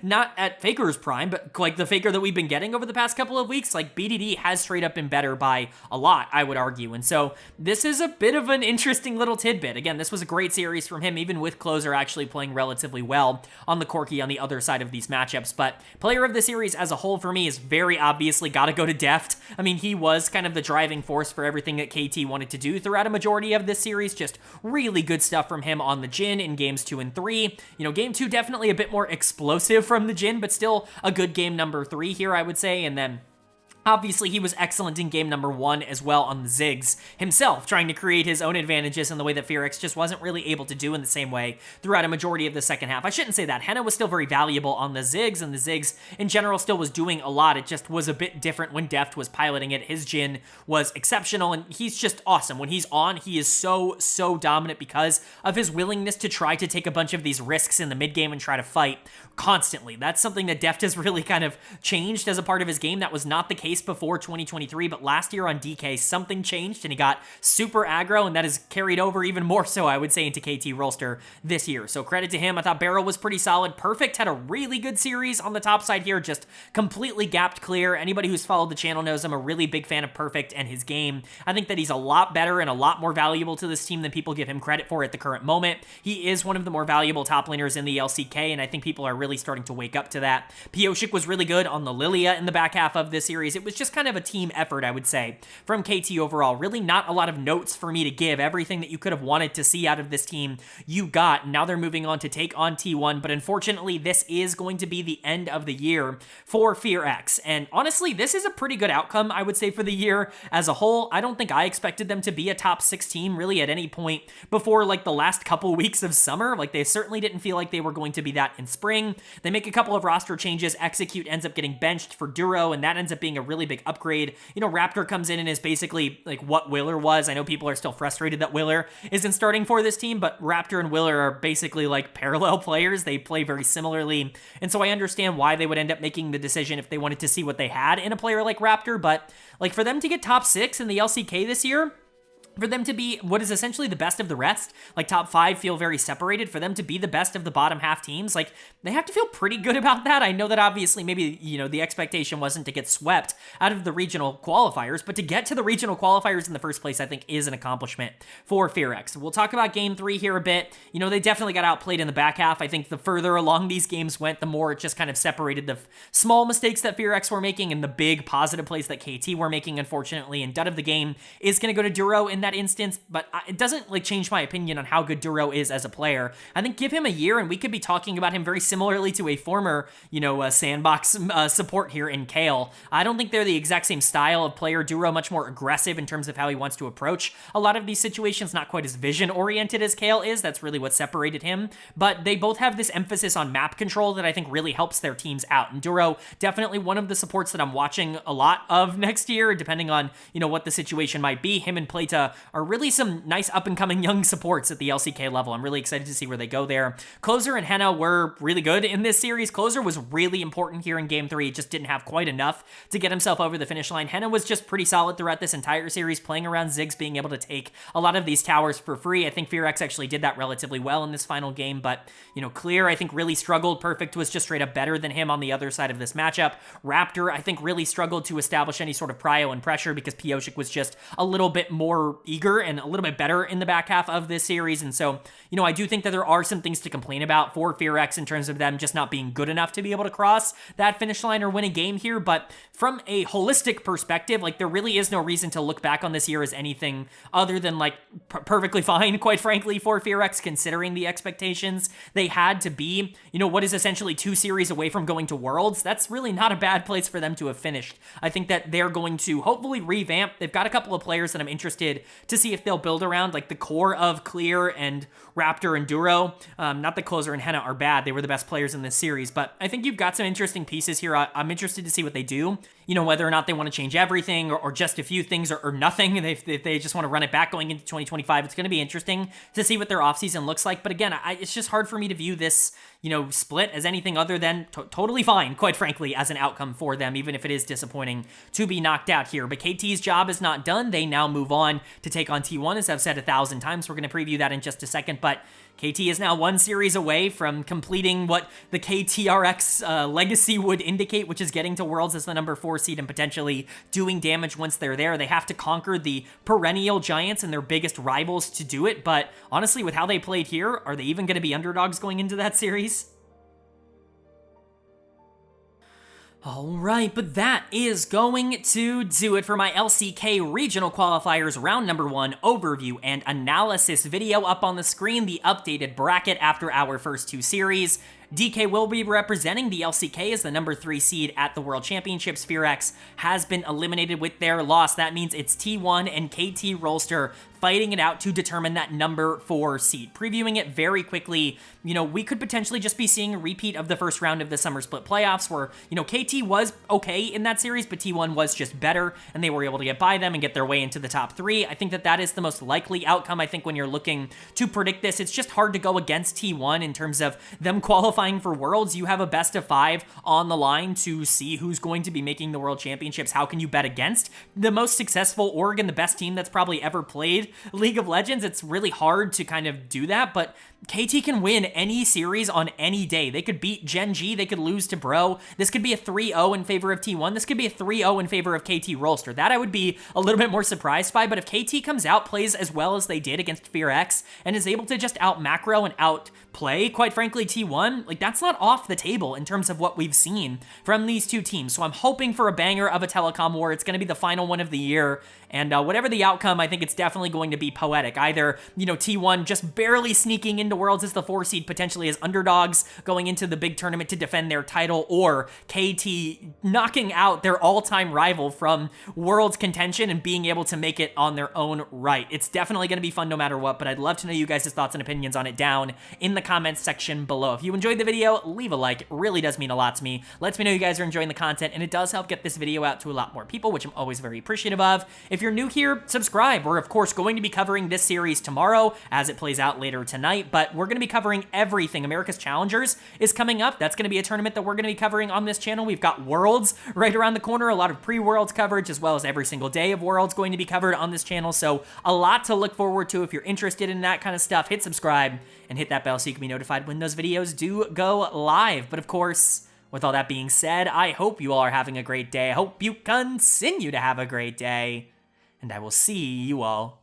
not at Faker's prime, but like the Faker that we've been getting over the past couple of weeks, like BDD has straight up been better by a lot, I would argue. And so this is a bit of an interesting little tidbit. Again, this was a great series from him, even with Closer actually playing relatively well on the Corki on the other side of these matchups. But player of the series as a whole for me is very obviously got to go to Deft. I mean, he was kind of the driving force for everything that KT wanted to do throughout a majority of this series. Just really good stuff from him on the Jhin in games 2 and 3. You know, game 2 definitely a bit more explosive from the Jhin, but still a good game number 3 here, I would say. And then obviously, he was excellent in game number 1 as well on the Ziggs himself, trying to create his own advantages in the way that FearX just wasn't really able to do in the same way throughout a majority of the second half. I shouldn't say that. Henna was still very valuable on the Ziggs, and the Ziggs in general still was doing a lot. It just was a bit different when Deft was piloting it. His Jhin was exceptional, and he's just awesome. When he's on, he is so dominant because of his willingness to try to take a bunch of these risks in the mid game and try to fight constantly. That's something that Deft has really kind of changed as a part of his game. That was not the case before 2023, but last year on DK, something changed and he got super aggro, and that is carried over even more so, I would say, into KT Rolster this year. So credit to him. I thought Barrel was pretty solid. Perfect had a really good series on the top side here, just completely gapped clear. Anybody who's followed the channel knows I'm a really big fan of Perfect and his game. I think that he's a lot better and a lot more valuable to this team than people give him credit for at the current moment. He is one of the more valuable top laners in the LCK, and I think people are really starting to wake up to that. Pioshik was really good on the Lilia in the back half of this series. It was just kind of a team effort, I would say, from KT overall. Really not a lot of notes for me to give. Everything that you could have wanted to see out of this team, you got. Now they're moving on to take on T1, but unfortunately, this is going to be the end of the year for FearX. And honestly, this is a pretty good outcome, I would say, for the year as a whole. I don't think I expected them to be a top 6 team really at any point before like the last couple weeks of summer. Like, they certainly didn't feel like they were going to be that in spring. They make a couple of roster changes. Execute ends up getting benched for Duro, and that ends up being a really big upgrade. You know, Raptor comes in and is basically like what Willer was. I know people are still frustrated that Willer isn't starting for this team, but Raptor and Willer are basically like parallel players. They play very similarly, and so I understand why they would end up making the decision if they wanted to see what they had in a player like Raptor. But like, for them to get top 6 in the LCK this year, for them to be what is essentially the best of the rest, like top 5 feel very separated, for them to be the best of the bottom half teams, like, they have to feel pretty good about that. I know that obviously maybe, you know, the expectation wasn't to get swept out of the regional qualifiers, but to get to the regional qualifiers in the first place, I think is an accomplishment for FearX. We'll talk about game 3 here a bit. You know, they definitely got outplayed in the back half. I think the further along these games went, the more it just kind of separated the small mistakes that FearX were making and the big positive plays that KT were making, unfortunately. And dud of the game is going to go to Duro in that instance, but it doesn't like change my opinion on how good Duro is as a player. I think give him a year and we could be talking about him very similarly to a former, you know, sandbox support here in Kale. I don't think they're the exact same style of player. Duro much more aggressive in terms of how he wants to approach a lot of these situations, not quite as vision oriented as Kale is. That's really what separated him, but they both have this emphasis on map control that I think really helps their teams out. And Duro, definitely one of the supports that I'm watching a lot of next year, depending on, you know, what the situation might be. Him and Plata are really some nice up-and-coming young supports at the LCK level. I'm really excited to see where they go there. Closer and Henna were really good in this series. Closer was really important here in game 3. He just didn't have quite enough to get himself over the finish line. Henna was just pretty solid throughout this entire series, playing around Ziggs, being able to take a lot of these towers for free. I think FearX actually did that relatively well in this final game, but, you know, Clear, I think, really struggled. Perfect was just straight up better than him on the other side of this matchup. Raptor, I think, really struggled to establish any sort of prio and pressure because Pioshik was just a little bit more eager and a little bit better in the back half of this series. And so, you know, I do think that there are some things to complain about for FearX in terms of them just not being good enough to be able to cross that finish line or win a game here. But from a holistic perspective, like, there really is no reason to look back on this year as anything other than like perfectly fine, quite frankly, for FearX, considering the expectations they had to be, you know, what is essentially 2 series away from going to Worlds. That's really not a bad place for them to have finished. I think that they're going to hopefully revamp. They've got a couple of players that I'm interested to see if they'll build around like the core of Clear and Raptor and Duro. Not that Closer and Henna are bad. They were the best players in this series, but I think you've got some interesting pieces here. I'm interested to see what they do. You know, whether or not they want to change everything or just a few things or nothing. If they just want to run it back going into 2025, it's going to be interesting to see what their offseason looks like. But again, it's just hard for me to view this, split as anything other than totally fine, quite frankly, as an outcome for them, even if it is disappointing to be knocked out here. But KT's job is not done. They now move on to take on T1, as I've said 1,000 times. We're going to preview that in just a second, but KT is now one series away from completing what the KTRX legacy would indicate, which is getting to Worlds as the number 4 seed and potentially doing damage once they're there. They have to conquer the perennial giants and their biggest rivals to do it, but honestly, with how they played here, are they even going to be underdogs going into that series? Alright, but that is going to do it for my LCK Regional Qualifiers Round Number 1 overview and analysis video. Up on the screen, the updated bracket after our first 2 series. DK will be representing the LCK as the number 3 seed at the World Championships. FearX has been eliminated with their loss. That means it's T1 and KT Rolster fighting it out to determine that number 4 seed. Previewing it very quickly, we could potentially just be seeing a repeat of the first round of the Summer Split playoffs where, KT was okay in that series, but T1 was just better, and they were able to get by them and get their way into the top 3. I think that is the most likely outcome. I think when you're looking to predict this, it's just hard to go against T1 in terms of them qualifying for Worlds. You have a best of 5 on the line to see who's going to be making the World Championships. How can you bet against the most successful org and the best team that's probably ever played League of Legends? It's really hard to kind of do that, but KT can win any series on any day. They could beat Gen G, they could lose to Bro. This could be a 3-0 in favor of T1. This could be a 3-0 in favor of KT Rolster. That I would be a little bit more surprised by, but if KT comes out, plays as well as they did against FearX, and is able to just out macro and outplay, quite frankly, T1, like that's not off the table in terms of what we've seen from these two teams. So I'm hoping for a banger of a telecom war. It's going to be the final one of the year, and whatever the outcome, I think it's definitely going to be poetic. Either, T1 just barely sneaking into Worlds as the 4 seed, potentially as underdogs going into the big tournament to defend their title, or KT knocking out their all-time rival from Worlds contention and being able to make it on their own right. It's definitely going to be fun no matter what, but I'd love to know you guys' thoughts and opinions on it down in the comments section below. If you enjoyed the video, leave a like. It really does mean a lot to me. Lets me know you guys are enjoying the content, and it does help get this video out to a lot more people, which I'm always very appreciative of. If you're new here, subscribe. We're, of course, going to be covering this series tomorrow as it plays out later tonight, but we're going to be covering everything. America's Challengers is coming up. That's going to be a tournament that we're going to be covering on this channel. We've got Worlds right around the corner, a lot of pre-Worlds coverage, as well as every single day of Worlds going to be covered on this channel, so a lot to look forward to. If you're interested in that kind of stuff, hit subscribe and hit that bell so you can be notified when those videos do go live. But of course, with all that being said, I hope you all are having a great day. I hope you continue to have a great day, and I will see you all